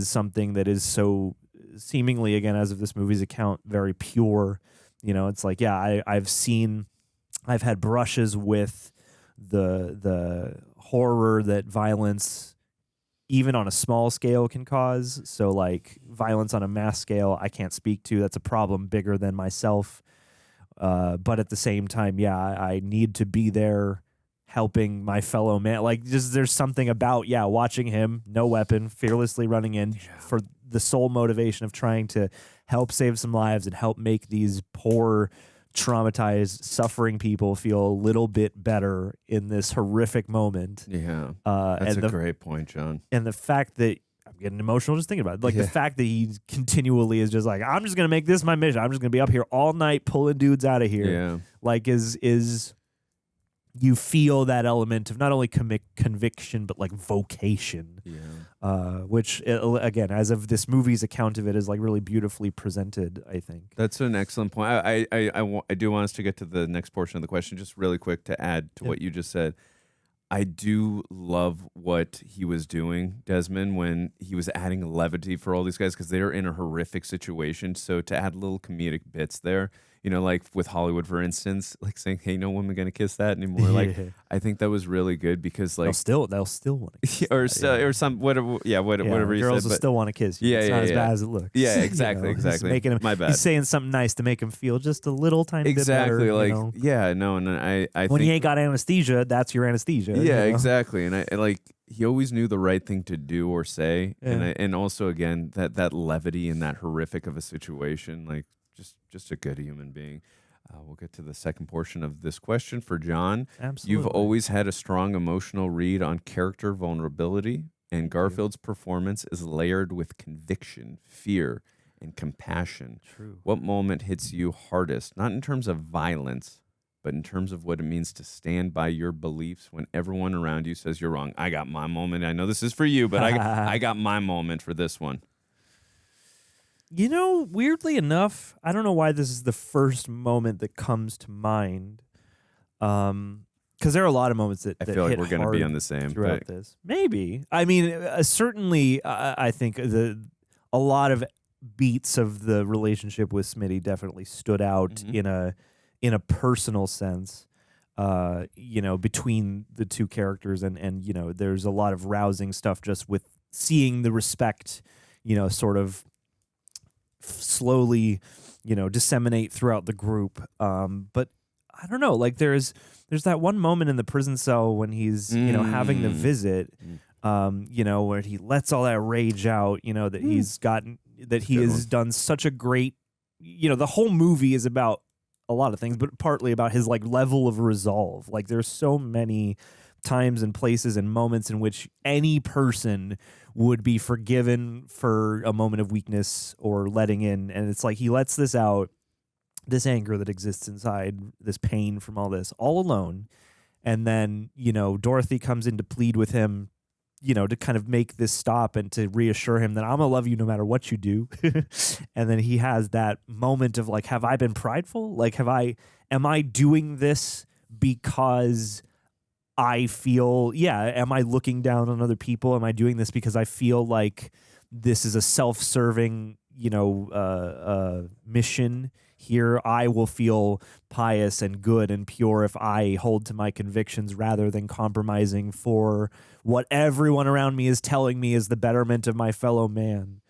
something that is so seemingly, again, as of this movie's account, very pure. It's like, yeah, I've had brushes with the horror that violence, even on a small scale, can cause. So like violence on a mass scale, I can't speak to. That's a problem bigger than myself. But at the same time, yeah, I need to be there helping my fellow man. Like, just there's something about, watching him, no weapon, fearlessly running in for the sole motivation of trying to help save some lives and help make these poor, traumatized, suffering people feel a little bit better in this horrific moment. Yeah. That's a great point, John. And the fact that I'm getting emotional just thinking about it. Like the fact that he continually is just like, I'm just going to make this my mission. I'm just going to be up here all night pulling dudes out of here. Yeah. Like is you feel that element of not only conviction, but like vocation. Yeah. Which, again, as of this movie's account of it, is like really beautifully presented, I think. That's an excellent point. I do want us to get to the next portion of the question, just really quick to add to what you just said. I do love what he was doing, Desmond, when he was adding levity for all these guys, because they're in a horrific situation. So to add little comedic bits there, like with Hollywood, for instance, like saying, "Hey, no woman gonna kiss that anymore." Like, I think that was really good because, like, they'll still want to kiss or some whatever, whatever. Girls you will said, still want to kiss you. It's not as bad as it looks. Yeah, exactly, exactly. Making him, my bad. He's saying something nice to make him feel just a little tiny bit better. And I when think, you ain't got anesthesia, that's your anesthesia. Yeah, exactly. And I like, he always knew the right thing to do or say, and also again that levity in that horrific of a situation, like just a good human being. We'll get to the second portion of this question for John. Absolutely. You've always had a strong emotional read on character vulnerability, and Garfield's performance is layered with conviction, fear, and compassion. True. What moment hits you hardest, not in terms of violence, but in terms of what it means to stand by your beliefs when everyone around you says you're wrong? I got my moment. I know this is for you, but I got my moment for this one. Weirdly enough, I don't know why this is the first moment that comes to mind. Because there are a lot of moments that I feel like hit we're going to be on the same throughout this. Maybe. I mean, certainly, I think a lot of beats of the relationship with Smitty definitely stood out in a personal sense. Between the two characters, and there's a lot of rousing stuff just with seeing the respect, sort of slowly, disseminate throughout the group. But I don't know, like there's that one moment in the prison cell when he's, having the visit, where he lets all that rage out, that he's gotten, that he has done such a great, the whole movie is about a lot of things, but partly about his like level of resolve. Like there's so many times and places and moments in which any person would be forgiven for a moment of weakness or letting in. And it's like he lets this out, this anger that exists inside, this pain from all this, all alone. And then, Dorothy comes in to plead with him, to kind of make this stop and to reassure him that I'm going to love you no matter what you do. And then he has that moment of like, have I been prideful? Like, am I doing this because I feel, am I looking down on other people? Am I doing this because I feel like this is a self-serving, mission here? I will feel pious and good and pure if I hold to my convictions rather than compromising for what everyone around me is telling me is the betterment of my fellow man.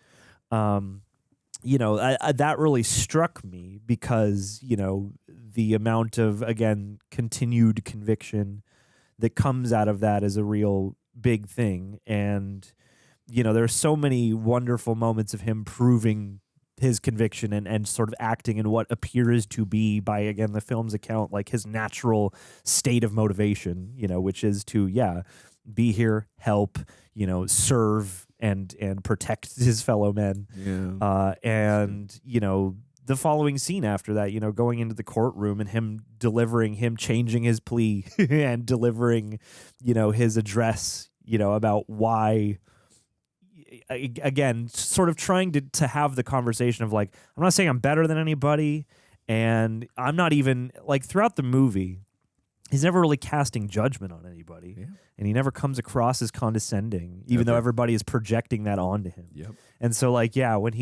That really struck me because, the amount of, again, continued conviction that comes out of that is a real big thing. And, there's so many wonderful moments of him proving his conviction and sort of acting in what appears to be, by, again, the film's account, like his natural state of motivation, which is to, be here, help, serve and protect his fellow men. Yeah. The following scene after that, going into the courtroom and him changing his plea and delivering, his address, about why, again, sort of trying to have the conversation of like, I'm not saying I'm better than anybody, and I'm not even, like, throughout the movie, he's never really casting judgment on anybody. Yeah. And he never comes across as condescending, even though everybody is projecting that onto him. Yep. And so, like, yeah, when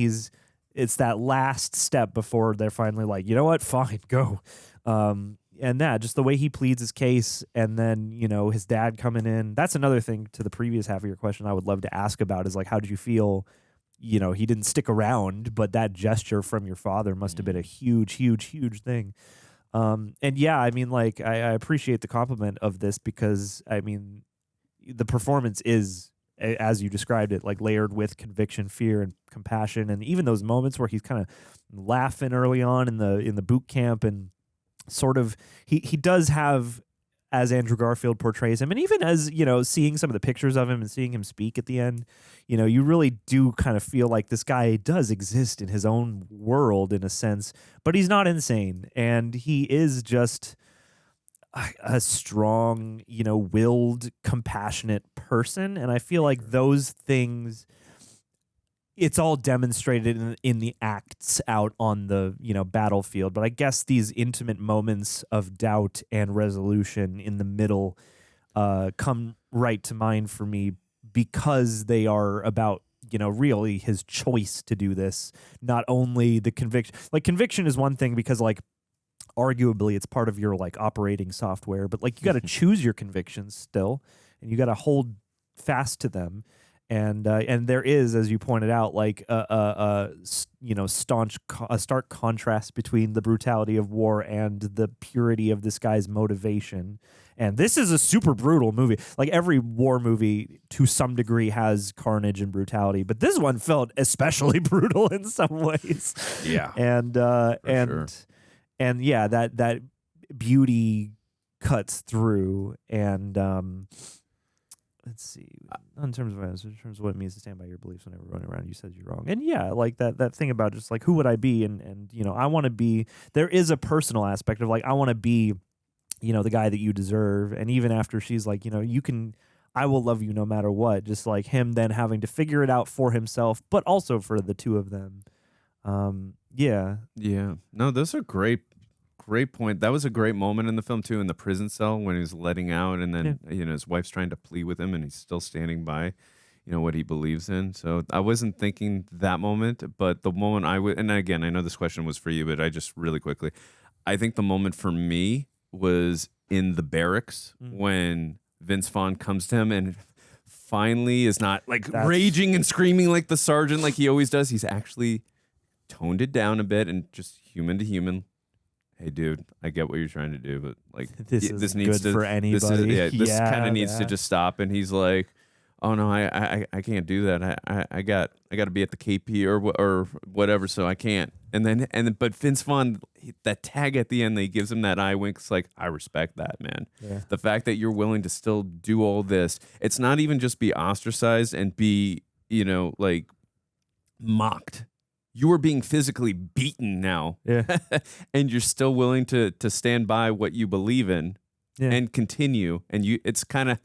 it's that last step before they're finally like, you know what, fine, go. And that, just the way he pleads his case, and then, you know, his dad coming in. That's another thing to the previous half of your question I would love to ask about is, like, how did you feel? You know, he didn't stick around, but that gesture from your father must have been a huge, huge, huge thing. And yeah, I mean, like, I appreciate the compliment of this because, I mean, the performance is, as you described it, like layered with conviction, fear, and compassion. And even those moments where he's kind of laughing early on in the boot camp, and sort of, he does have, as Andrew Garfield portrays him, and even as, you know, seeing some of the pictures of him and seeing him speak at the end, you know, you really do kind of feel like this guy does exist in his own world in a sense, but he's not insane, and he is just a strong, you know, willed, compassionate person. And I feel like those things, it's all demonstrated in the acts out on the, you know, battlefield. But I guess these intimate moments of doubt and resolution in the middle come right to mind for me because they are about, you know, really his choice to do this, not only the conviction. Like, conviction is one thing because, like, arguably it's part of your, like, operating software, but, like, you got to choose your convictions still, and you got to hold fast to them. And there is, as you pointed out, like you know, a stark contrast between the brutality of war and the purity of this guy's motivation. And this is a super brutal movie. Like, every war movie to some degree has carnage and brutality, but this one felt especially brutal in some ways. Yeah. And sure. And yeah, that beauty cuts through. And let's see, in terms of what it means to stand by your beliefs when everyone around you says you're wrong. And yeah, like that thing about just like, who would I be? And you know, I want to be, there is a personal aspect of, like, I want to be, you know, the guy that you deserve. And even after she's like, you know, I will love you no matter what, just like him then having to figure it out for himself, but also for the two of them. Yeah. No, those are great point. That was a great moment in the film too, in the prison cell when he was letting out, and then you know, his wife's trying to plead with him, and he's still standing by, you know, what he believes in. So I wasn't thinking that moment, but the moment I would, and again, I know this question was for you, but I just really quickly, I think the moment for me was in the barracks when Vince Vaughn comes to him and finally is not like raging and screaming like the sergeant like he always does. He's actually toned it down a bit and just human to human. Hey, dude, I get what you're trying to do, but like this needs good for anybody. This kind of needs to just stop. And he's like, "Oh no, I can't do that. I got to be at the KP or whatever, so I can't." But Vince Vaughn, that tag at the end, he gives him that eye wink. It's like, I respect that, man. Yeah. The fact that you're willing to still do all this, it's not even just be ostracized and be, you know, like mocked. You are being physically beaten now, and you're still willing to stand by what you believe in and continue. And it's kind of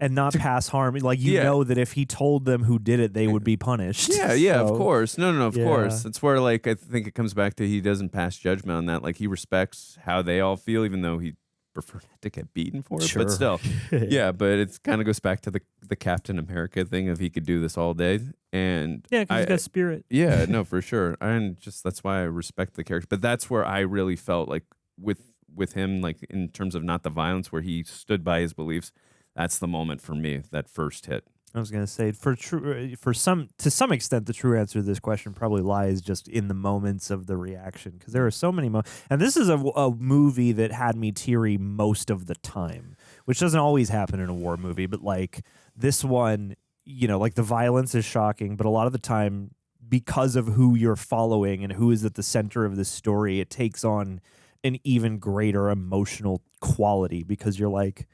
and not pass harm. Like, you know that if he told them who did it, they would be punished. Yeah, of course. No, of course. It's where, like, I think it comes back to he doesn't pass judgment on that. Like, he respects how they all feel, even though he prefer not to get beaten for it. Sure. But still, but it kind of goes back to the Captain America thing of he could do this all day. And yeah, because he's got spirit. Yeah, no, for sure. And just that's why I respect the character. But that's where I really felt like with him, like in terms of not the violence, where he stood by his beliefs. That's the moment for me, that first hit. I was going to say, to some extent, the true answer to this question probably lies just in the moments of the reaction, because there are so many moments. And this is a movie that had me teary most of the time, which doesn't always happen in a war movie. But like this one, you know, like the violence is shocking, but a lot of the time, because of who you're following and who is at the center of this story, it takes on an even greater emotional quality, because you're like,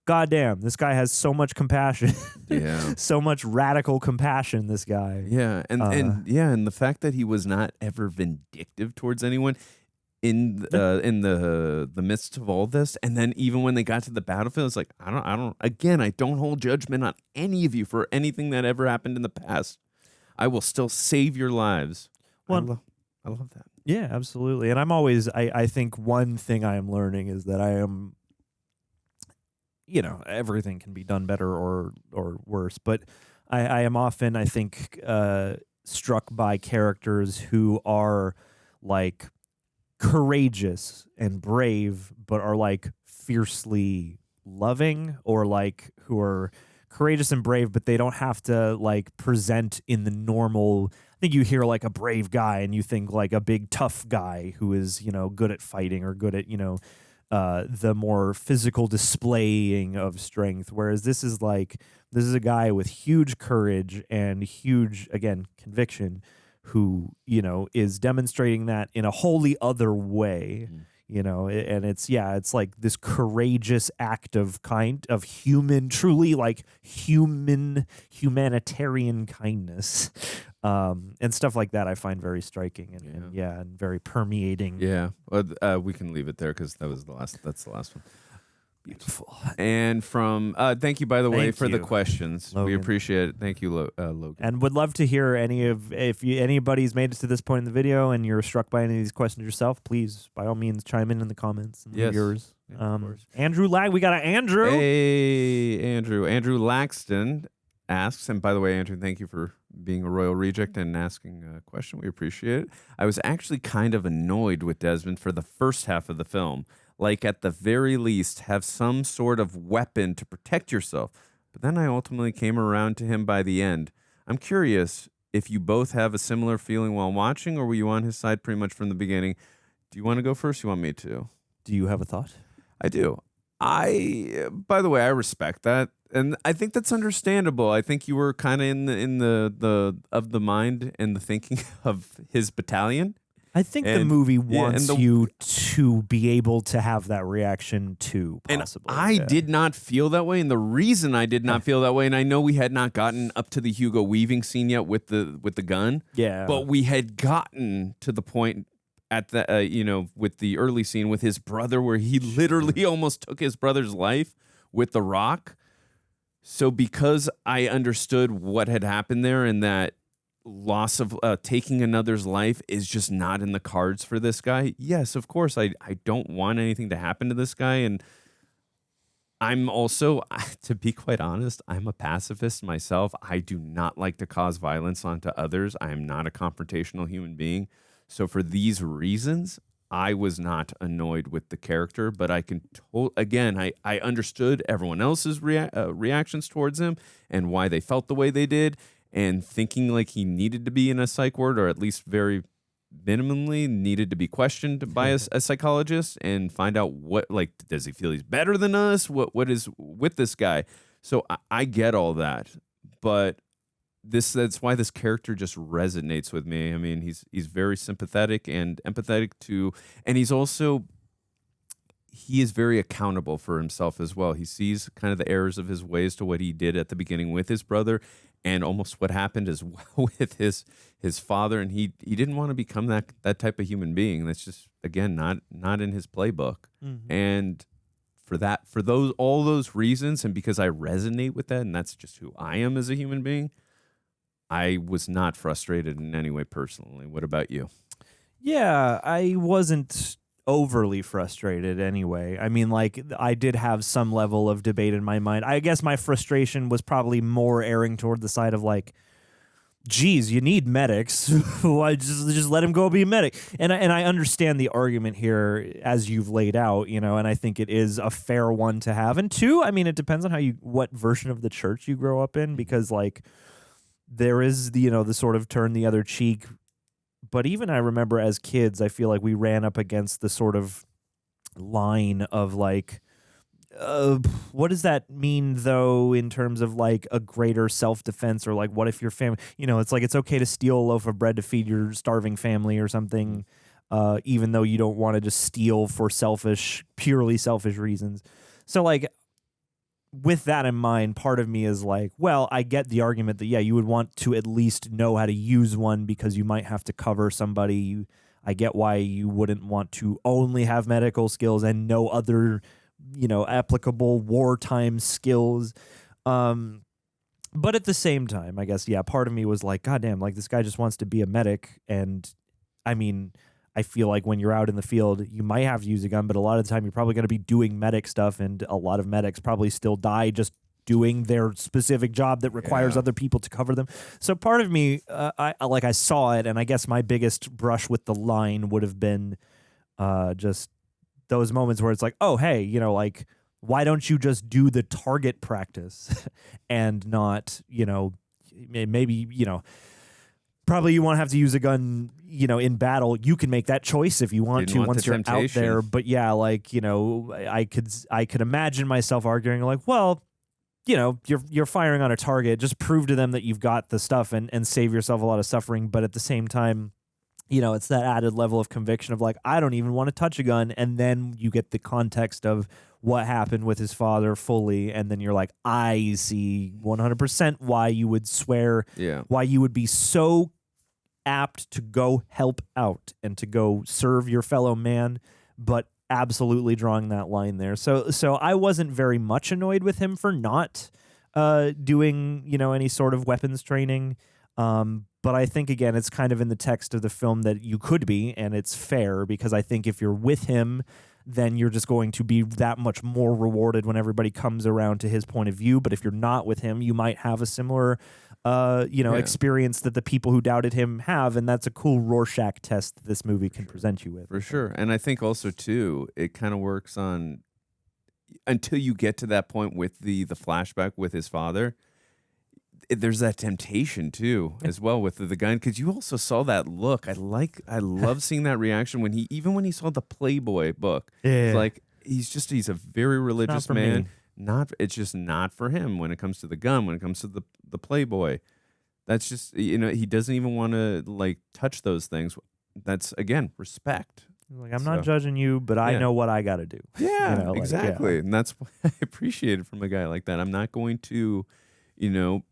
God damn, this guy has so much compassion. Yeah. So much radical compassion, this guy. Yeah. And the fact that he was not ever vindictive towards anyone in the midst of all this. And then even when they got to the battlefield, it's like, I don't hold judgment on any of you for anything that ever happened in the past. I will still save your lives. Well, I love that. Yeah, absolutely. And I'm always, I think one thing I am learning is that I am everything can be done better or worse. But I am often, I think, struck by characters who are like courageous and brave, but are like fiercely loving, or like who are courageous and brave, but they don't have to like present in the normal. I think you hear like a brave guy and you think like a big tough guy who is, good at fighting or good at, the more physical displaying of strength. Whereas this is a guy with huge courage and huge, again, conviction, who, is demonstrating that in a wholly other way. And it's like this courageous act of truly like humanitarian kindness, and stuff like that. I find very striking and very permeating. Yeah, well, we can leave it there because that's the last one. Beautiful. And from thank you, by the way, for the questions. Logan. We appreciate it. Thank you, Logan. And would love to hear if anybody's made it to this point in the video and you're struck by any of these questions yourself, please, by all means, chime in the comments and leave yours. Yeah, Andrew we got an Andrew. Hey, Andrew. Andrew Laxton asks, and by the way, Andrew, thank you for being a royal reject and asking a question. We appreciate it. I was actually kind of annoyed with Desmond for the first half of the film. Like, at the very least, have some sort of weapon to protect yourself. But then I ultimately came around to him by the end. I'm curious if you both have a similar feeling while watching, or were you on his side pretty much from the beginning? Do you want to go first? You want me to? Do you have a thought? I do. By the way, I respect that. And I think that's understandable. I think you were kind of in the of the mind and the thinking of his battalion. I think the movie wants you to be able to have that reaction too, possibly. And I did not feel that way, and the reason I did not feel that way, and I know we had not gotten up to the Hugo Weaving scene yet with the gun, but we had gotten to the point at the with the early scene with his brother where he literally almost took his brother's life with the rock. So because I understood what had happened there and that loss of taking another's life is just not in the cards for this guy. Yes, of course, I don't want anything to happen to this guy. And I'm also, to be quite honest, I'm a pacifist myself. I do not like to cause violence onto others. I am not a confrontational human being. So for these reasons, I was not annoyed with the character, but I can, I understood everyone else's reactions towards him and why they felt the way they did. And thinking like he needed to be in a psych ward, or at least very minimally needed to be questioned by a psychologist and find out what, like, does he feel he's better than us? What is with this guy? So I get all that, but that's why this character just resonates with me. I mean, he's very sympathetic and empathetic to, and he is very accountable for himself as well. He sees kind of the errors of his ways to what he did at the beginning with his brother and almost what happened as well with his father. And he didn't want to become that type of human being. That's just, again, not in his playbook. Mm-hmm. And for all those reasons, and because I resonate with that, and that's just who I am as a human being, I was not frustrated in any way personally. What about you? Yeah, I wasn't overly frustrated anyway. I mean, like, I did have some level of debate in my mind. I guess my frustration was probably more erring toward the side of like, geez, you need medics. Why just let him go be a medic? And I understand the argument here as you've laid out, and I think it is a fair one to have. And two, I mean, it depends on what version of the church you grow up in, because like there is the sort of turn the other cheek. But even I remember as kids, I feel like we ran up against the sort of line of like, what does that mean though in terms of like a greater self-defense, or like what if your family, it's like it's okay to steal a loaf of bread to feed your starving family or something, even though you don't want to just steal for purely selfish reasons. So like with that in mind, part of me is like, well, I get the argument that, you would want to at least know how to use one because you might have to cover somebody. I get why you wouldn't want to only have medical skills and no other, applicable wartime skills. But at the same time, I guess, part of me was like, goddamn, like this guy just wants to be a medic. And I mean, I feel like when you're out in the field, you might have to use a gun, but a lot of the time you're probably going to be doing medic stuff, and a lot of medics probably still die just doing their specific job that requires other people to cover them. So part of me, I saw it, and I guess my biggest brush with the line would have been just those moments where it's like, oh, hey, you know, like, why don't you just do the target practice and not, you know, maybe, you know, probably you won't have to use a gun, you know, in battle. You can make that choice if you want to once you're out there. But yeah, like, you know, I could imagine myself arguing like, well, you know, you're firing on a target. Just prove to them that you've got the stuff and save yourself a lot of suffering. But at the same time, you know, it's that added level of conviction of like, I don't even want to touch a gun. And then you get the context of what happened with his father fully. And then you're like, I see 100% why you would swear, why you would be so apt to go help out and to go serve your fellow man, but absolutely drawing that line there. So I wasn't very much annoyed with him for not doing, you know, any sort of weapons training. But I think, again, it's kind of in the text of the film that you could be, and it's fair, because I think if you're with him, then you're just going to be that much more rewarded when everybody comes around to his point of view. But if you're not with him, you might have a similar experience that the people who doubted him have, and that's a cool Rorschach test that this movie can present you with. For sure. And I think also, too, it kind of works on, until you get to that point with the flashback with his father, there's that temptation too, as well, with the gun, because you also saw that look. I love seeing that reaction when he saw the Playboy book. It's like he's a very religious man. It's just not for him when it comes to the gun, when it comes to the Playboy. That's just, you know, he doesn't even want to like touch those things. That's, again, respect. Like, I'm not judging you, but I know what I got to do. Yeah, you know, exactly. And that's what I appreciate it from a guy like that. I'm not going to, you know,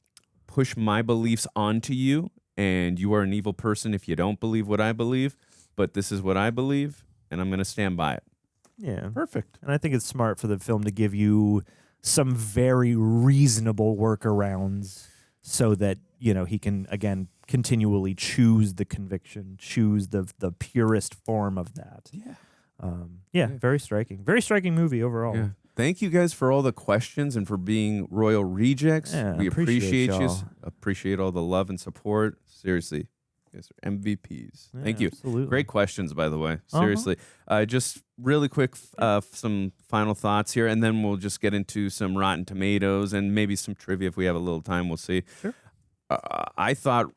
push my beliefs onto you, and you are an evil person if you don't believe what I believe, but this is what I believe, and I'm going to stand by it. Yeah. Perfect. And I think it's smart for the film to give you some very reasonable workarounds so that, you know, he can, again, continually choose the conviction, choose the purest form of that. Yeah. Very striking. Very striking movie overall. Yeah. Thank you guys for all the questions and for being Royal Rejects. Yeah, we appreciate you. y'all. Appreciate all the love and support. Seriously, you guys are MVPs. Yeah, Thank you. absolutely. Great questions, by the way. Seriously. Just really quick, some final thoughts here, and then we'll just get into some Rotten Tomatoes and maybe some trivia if we have a little time. We'll see. Sure. I thought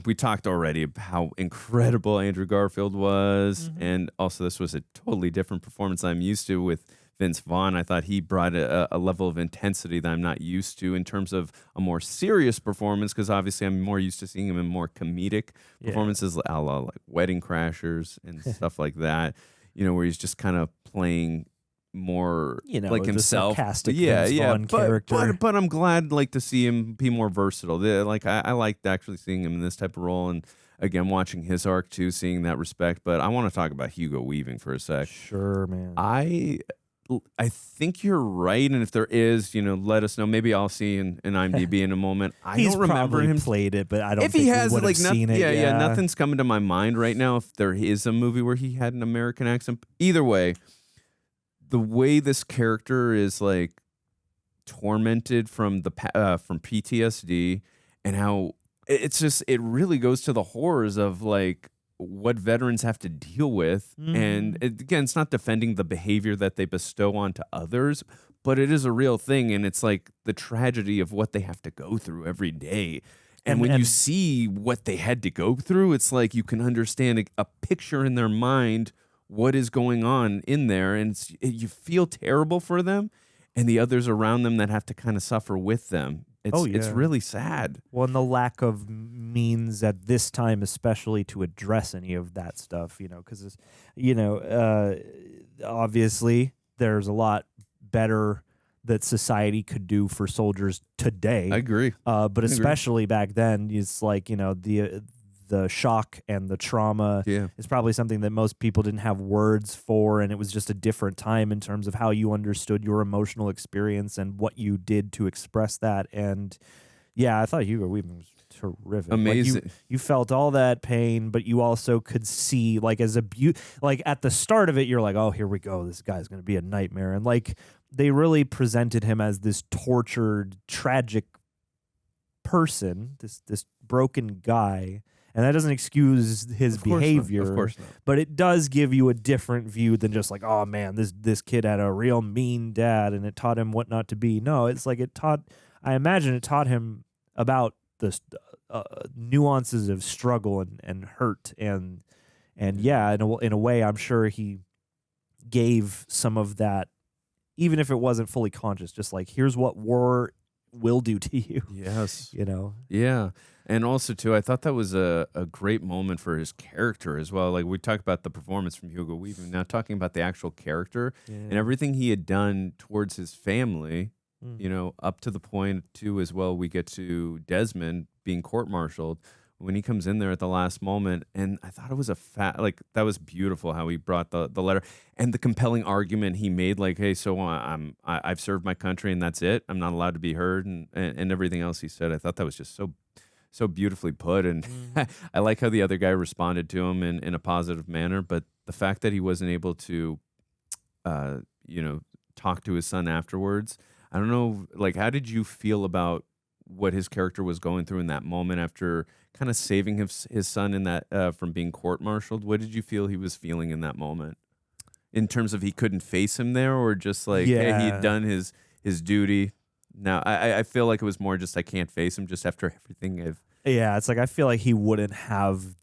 we talked already about how incredible Andrew Garfield was, and also this was a totally different performance I'm used to with Vince Vaughn. I thought he brought a level of intensity that I'm not used to in terms of a more serious performance, because obviously I'm more used to seeing him in more comedic performances, a la like Wedding Crashers and stuff like that, you know, where he's just kind of playing more, you know, like himself. Sarcastic Vince Vaughn character. But I'm glad like to see him be more versatile. I liked actually seeing him in this type of role, and again watching his arc too, seeing that respect. But I want to talk about Hugo Weaving for a sec. Sure, man. I think you're right, and if there is, you know, let us know. Maybe I'll see in IMDb in a moment. He's don't remember probably him played it, but I don't. If think he has, would like, have seen it. yeah, nothing's coming to my mind right now. If there is a movie where he had an American accent, either way, the way this character is like tormented from PTSD, and how it really goes to the horrors of like what veterans have to deal with. And again, it's not defending the behavior that they bestow onto others, but it is a real thing, and it's like the tragedy of what they have to go through every day. And when you see what they had to go through, it's like you can understand a picture in their mind what is going on in there, and you feel terrible for them and the others around them that have to kind of suffer with them. It's really sad. Well, and the lack of means at this time, especially to address any of that stuff, you know, because, you know, obviously there's a lot better that society could do for soldiers today. I agree. But especially back then, it's like, you know, the shock and the trauma is probably something that most people didn't have words for, and it was just a different time in terms of how you understood your emotional experience and what you did to express that. And yeah, I thought Hugo Weaving was terrific. Amazing. Like you felt all that pain, but you also could see, like, as a like at the start of it, you're like, oh, here we go. This guy's going to be a nightmare. And like they really presented him as this tortured, tragic person, this broken guy. And that doesn't excuse his behavior. Of course not. But it does give you a different view than just like, oh man, this kid had a real mean dad and it taught him what not to be. No, it's like I imagine it taught him about the nuances of struggle and hurt and yeah, in a way, I'm sure he gave some of that, even if it wasn't fully conscious. Just like, here's what war will do to you. Yes. Yeah. And also, too, I thought that was a great moment for his character as well. Like, we talked about the performance from Hugo Weaving, now talking about the actual character and everything he had done towards his family, up to the point, too, as well, we get to Desmond being court-martialed when he comes in there at the last moment. And I thought it was that was beautiful how he brought the letter and the compelling argument he made, like, hey, so I've served my country and that's it. I'm not allowed to be heard and everything else he said. I thought that was just so beautifully put, and I like how the other guy responded to him in a positive manner. But the fact that he wasn't able to, talk to his son afterwards, I don't know. Like, how did you feel about what his character was going through in that moment after kind of saving his son in that from being court-martialed? What did you feel he was feeling in that moment, in terms of he couldn't face him there, or just like, hey, he'd done his duty? Now, I feel like it was more just I can't face him just after everything I've... Yeah, it's like I feel like he wouldn't have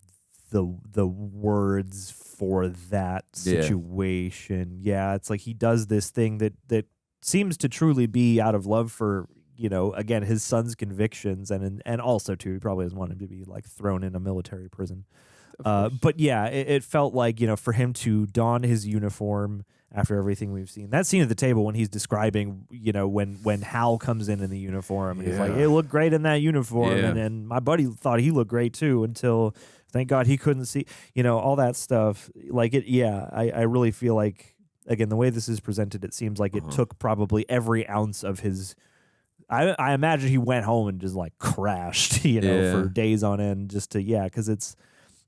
the words for that situation. Yeah, it's like he does this thing that seems to truly be out of love for, again, his son's convictions, and also, too, he probably doesn't want him to be, like, thrown in a military prison. But, yeah, it felt like, for him to don his uniform after everything we've seen. That scene at the table when he's describing, when Hal comes in the uniform, and he's like, "It looked great in that uniform," and my buddy thought he looked great too, until thank God he couldn't see, all that stuff. Like it, I really feel like, again, the way this is presented, it seems like it took probably every ounce of his. I imagine he went home and just like crashed, for days on end, just to because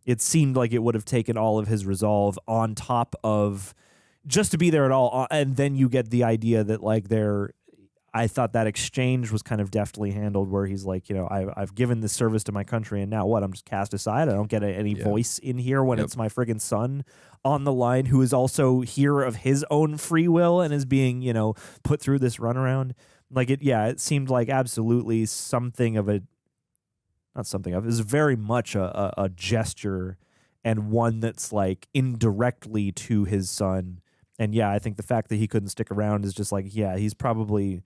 it seemed like it would have taken all of his resolve on top of. Just to be there at all, and then you get the idea that like I thought that exchange was kind of deftly handled, where he's like, I've given this service to my country, and now what? I'm just cast aside. I don't get any voice in here when it's my friggin' son on the line, who is also here of his own free will and is being, put through this runaround. Like it seemed like absolutely something of a, not something of, it was very much a gesture, and one that's like indirectly to his son. And I think the fact that he couldn't stick around is just like, he's probably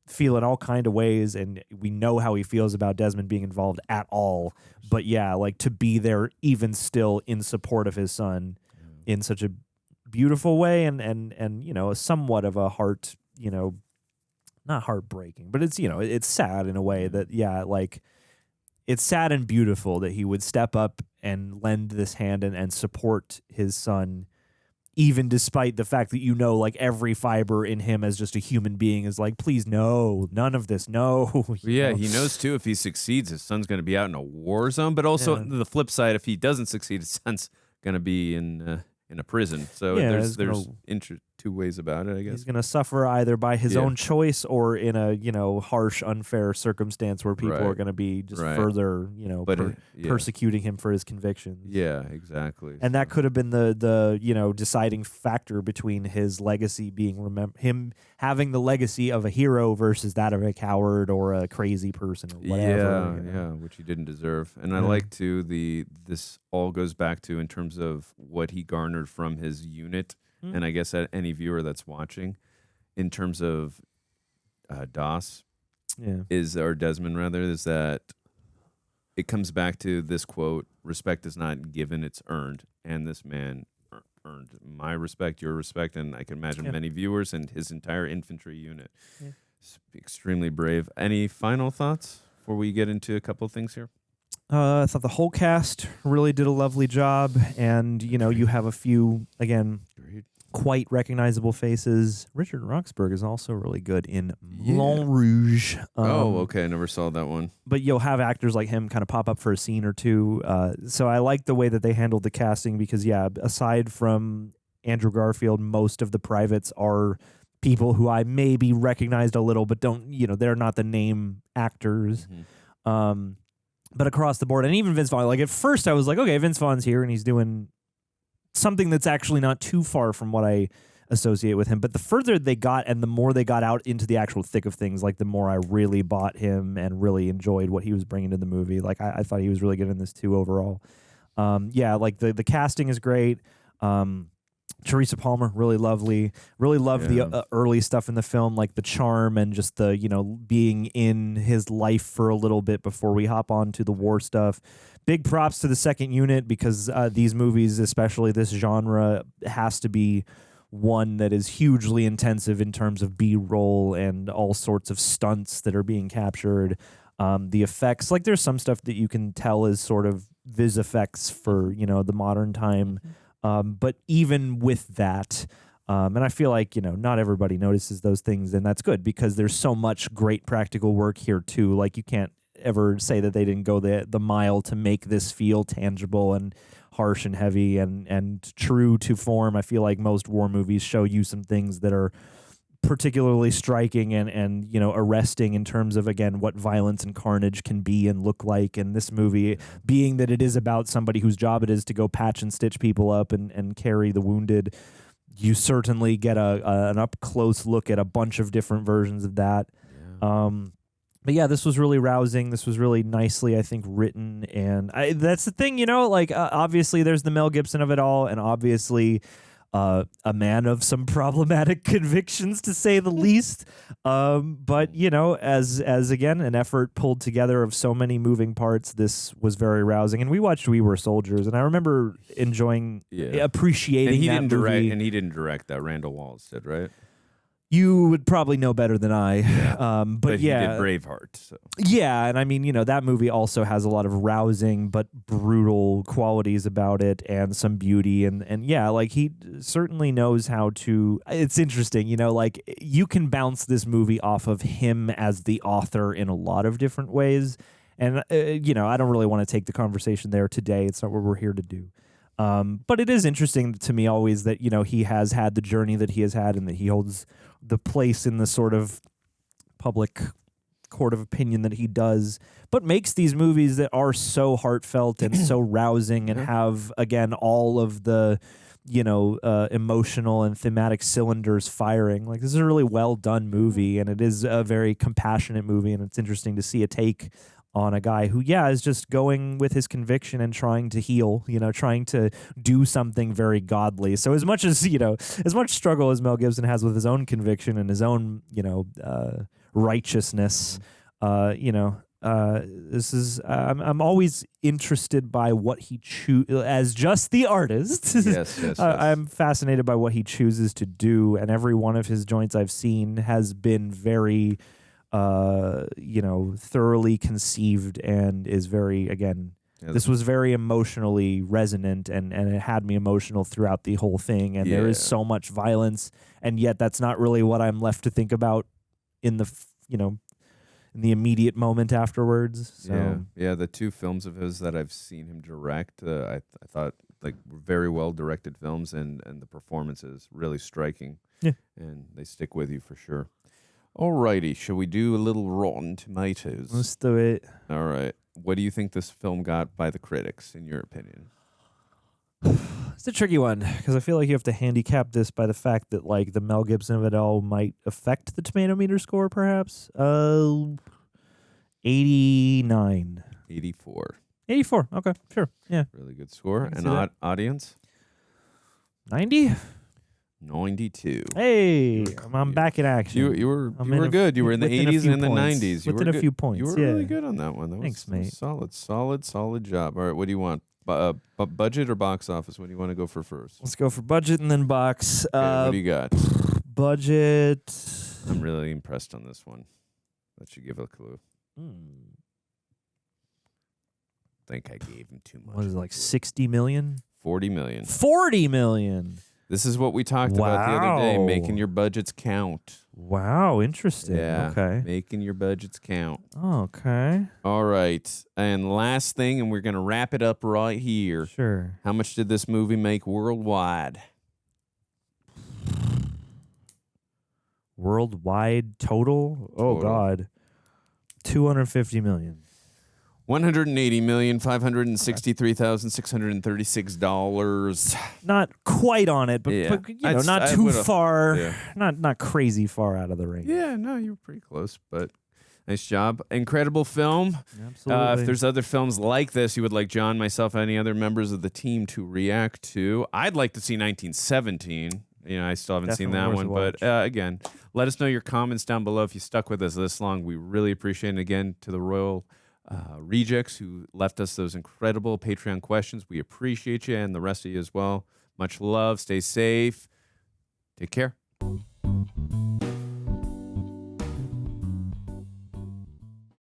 feeling all kind of ways, and we know how he feels about Desmond being involved at all. But like to be there even still in support of his son in such a beautiful way, and a somewhat of a heart, not heartbreaking, but it's it's sad in a way that like it's sad and beautiful that he would step up and lend this hand and support his son. Even despite the fact that like every fiber in him as just a human being is like, please, no, none of this, no. He knows too, if he succeeds, his son's going to be out in a war zone. But also the flip side, if he doesn't succeed, his son's going to be in a prison. So there's two ways about it, I guess. He's going to suffer either by his own choice or in a harsh, unfair circumstance where people are going to be just further persecuting him for his convictions. Yeah, exactly. And that could have been the deciding factor between his legacy being him having the legacy of a hero versus that of a coward or a crazy person or whatever. Which he didn't deserve. And I like too this all goes back to in terms of what he garnered from his unit. And I guess any viewer that's watching, in terms of Doss, or Desmond rather, is that it comes back to this quote: "Respect is not given; it's earned." And this man earned my respect, your respect, and I can imagine many viewers and his entire infantry unit. It's extremely brave. Any final thoughts before we get into a couple of things here? I thought the whole cast really did a lovely job, and you have a few quite recognizable faces. Richard Roxburgh is also really good in Moulin Rouge. Okay. I never saw that one. But you'll have actors like him kind of pop up for a scene or two. So I like the way that they handled the casting because, aside from Andrew Garfield, most of the privates are people who I maybe recognized a little, but don't, they're not the name actors. But across the board, and even Vince Vaughn, like at first I was like, okay, Vince Vaughn's here and he's doing something that's actually not too far from what I associate with him. But the further they got and the more they got out into the actual thick of things, like the more I really bought him and really enjoyed what he was bringing to the movie. Like I thought he was really good in this too overall. Like the casting is great. Teresa Palmer, really lovely. Really loved the early stuff in the film, like the charm and just the, being in his life for a little bit before we hop on to the war stuff. Big props to the second unit because these movies, especially this genre, has to be one that is hugely intensive in terms of B-roll and all sorts of stunts that are being captured. The effects, like there's some stuff that you can tell is sort of vis effects for, the modern time. But even with that, and I feel like, not everybody notices those things, and that's good because there's so much great practical work here too. Like you can't ever say that they didn't go the mile to make this feel tangible and harsh and heavy and true to form. I feel like most war movies show you some things that are particularly striking and arresting in terms of, again, what violence and carnage can be and look like. And this movie, being that it is about somebody whose job it is to go patch and stitch people up and carry the wounded, you certainly get an up-close look at a bunch of different versions of that. But yeah, this was really rousing. This was really nicely, I think, written. And that's the thing, obviously there's the Mel Gibson of it all, and obviously a man of some problematic convictions, to say the least. But, as again, an effort pulled together of so many moving parts, this was very rousing. And we watched We Were Soldiers, and I remember enjoying, appreciating and he that didn't movie. direct, and he didn't direct that. Randall Wallace did, right? You would probably know better than I. But he yeah. did Braveheart. So. Yeah, and I mean, that movie also has a lot of rousing but brutal qualities about it and some beauty. And yeah, like he certainly knows how to... It's interesting, like you can bounce this movie off of him as the author in a lot of different ways. And, I don't really want to take the conversation there today. It's not what we're here to do. But it is interesting to me always that, he has had the journey that he has had and that he holds the place in the sort of public court of opinion that he does, but makes these movies that are so heartfelt and so rousing and have, again, all of the, emotional and thematic cylinders firing. Like, this is a really well done movie, and it is a very compassionate movie, and it's interesting to see a take on a guy who, is just going with his conviction and trying to heal, trying to do something very godly. So as much as, as much struggle as Mel Gibson has with his own conviction and his own, righteousness, this is, I'm always interested by what he as just the artist. Yes. I'm fascinated by what he chooses to do. And every one of his joints I've seen has been very, thoroughly conceived and is very, again, this was very emotionally resonant and it had me emotional throughout the whole thing. And there is so much violence, and yet that's not really what I'm left to think about in the, in the immediate moment afterwards. So. Yeah. The two films of his that I've seen him direct, I thought like were very well directed films, and the performances really striking. Yeah. And they stick with you for sure. Alrighty, shall we do a little Rotten Tomatoes? Let's do it. All right. What do you think this film got by the critics, in your opinion? It's a tricky one, because I feel like you have to handicap this by the fact that, like, the Mel Gibson of it all might affect the tomato meter score, perhaps. 89. 84. 84, okay, sure, yeah. Really good score. And audience? 90? 92. Hey, I'm back in action. You were good. You were in the 80s and in the 90s. Within a few points. You were really good on that one. That Thanks, was mate. Solid job. All right, what do you want? Budget or box office? What do you want to go for first? Let's go for budget and then box. Okay, what do you got? Budget. I'm really impressed on this one. Let you give a clue. I think I gave him too much. What is it, like 60 million? 40 million. 40 million. This is what we talked about the other day, Wow. making your budgets count. Wow, interesting. Yeah. Okay. Making your budgets count. Okay. All right. And last thing, and we're going to wrap it up right here. Sure. How much did this movie make worldwide? Worldwide total? Oh, Total. God. 250 million. $180,563,636. Not quite on it, but, Yeah. but not I too would've- far. yeah. Not crazy far out of the range. Yeah, no, you were pretty close, but nice job. Incredible film. Absolutely. If there's other films like this you would like John, myself, any other members of the team to react to, I'd like to see 1917. I still haven't seen that Definitely one, worth a but again, let us know your comments down below if you stuck with us this long. We really appreciate it. Again, to the Royal Rejects who left us those incredible Patreon questions. We appreciate you and the rest of you as well. Much love. Stay safe. Take care.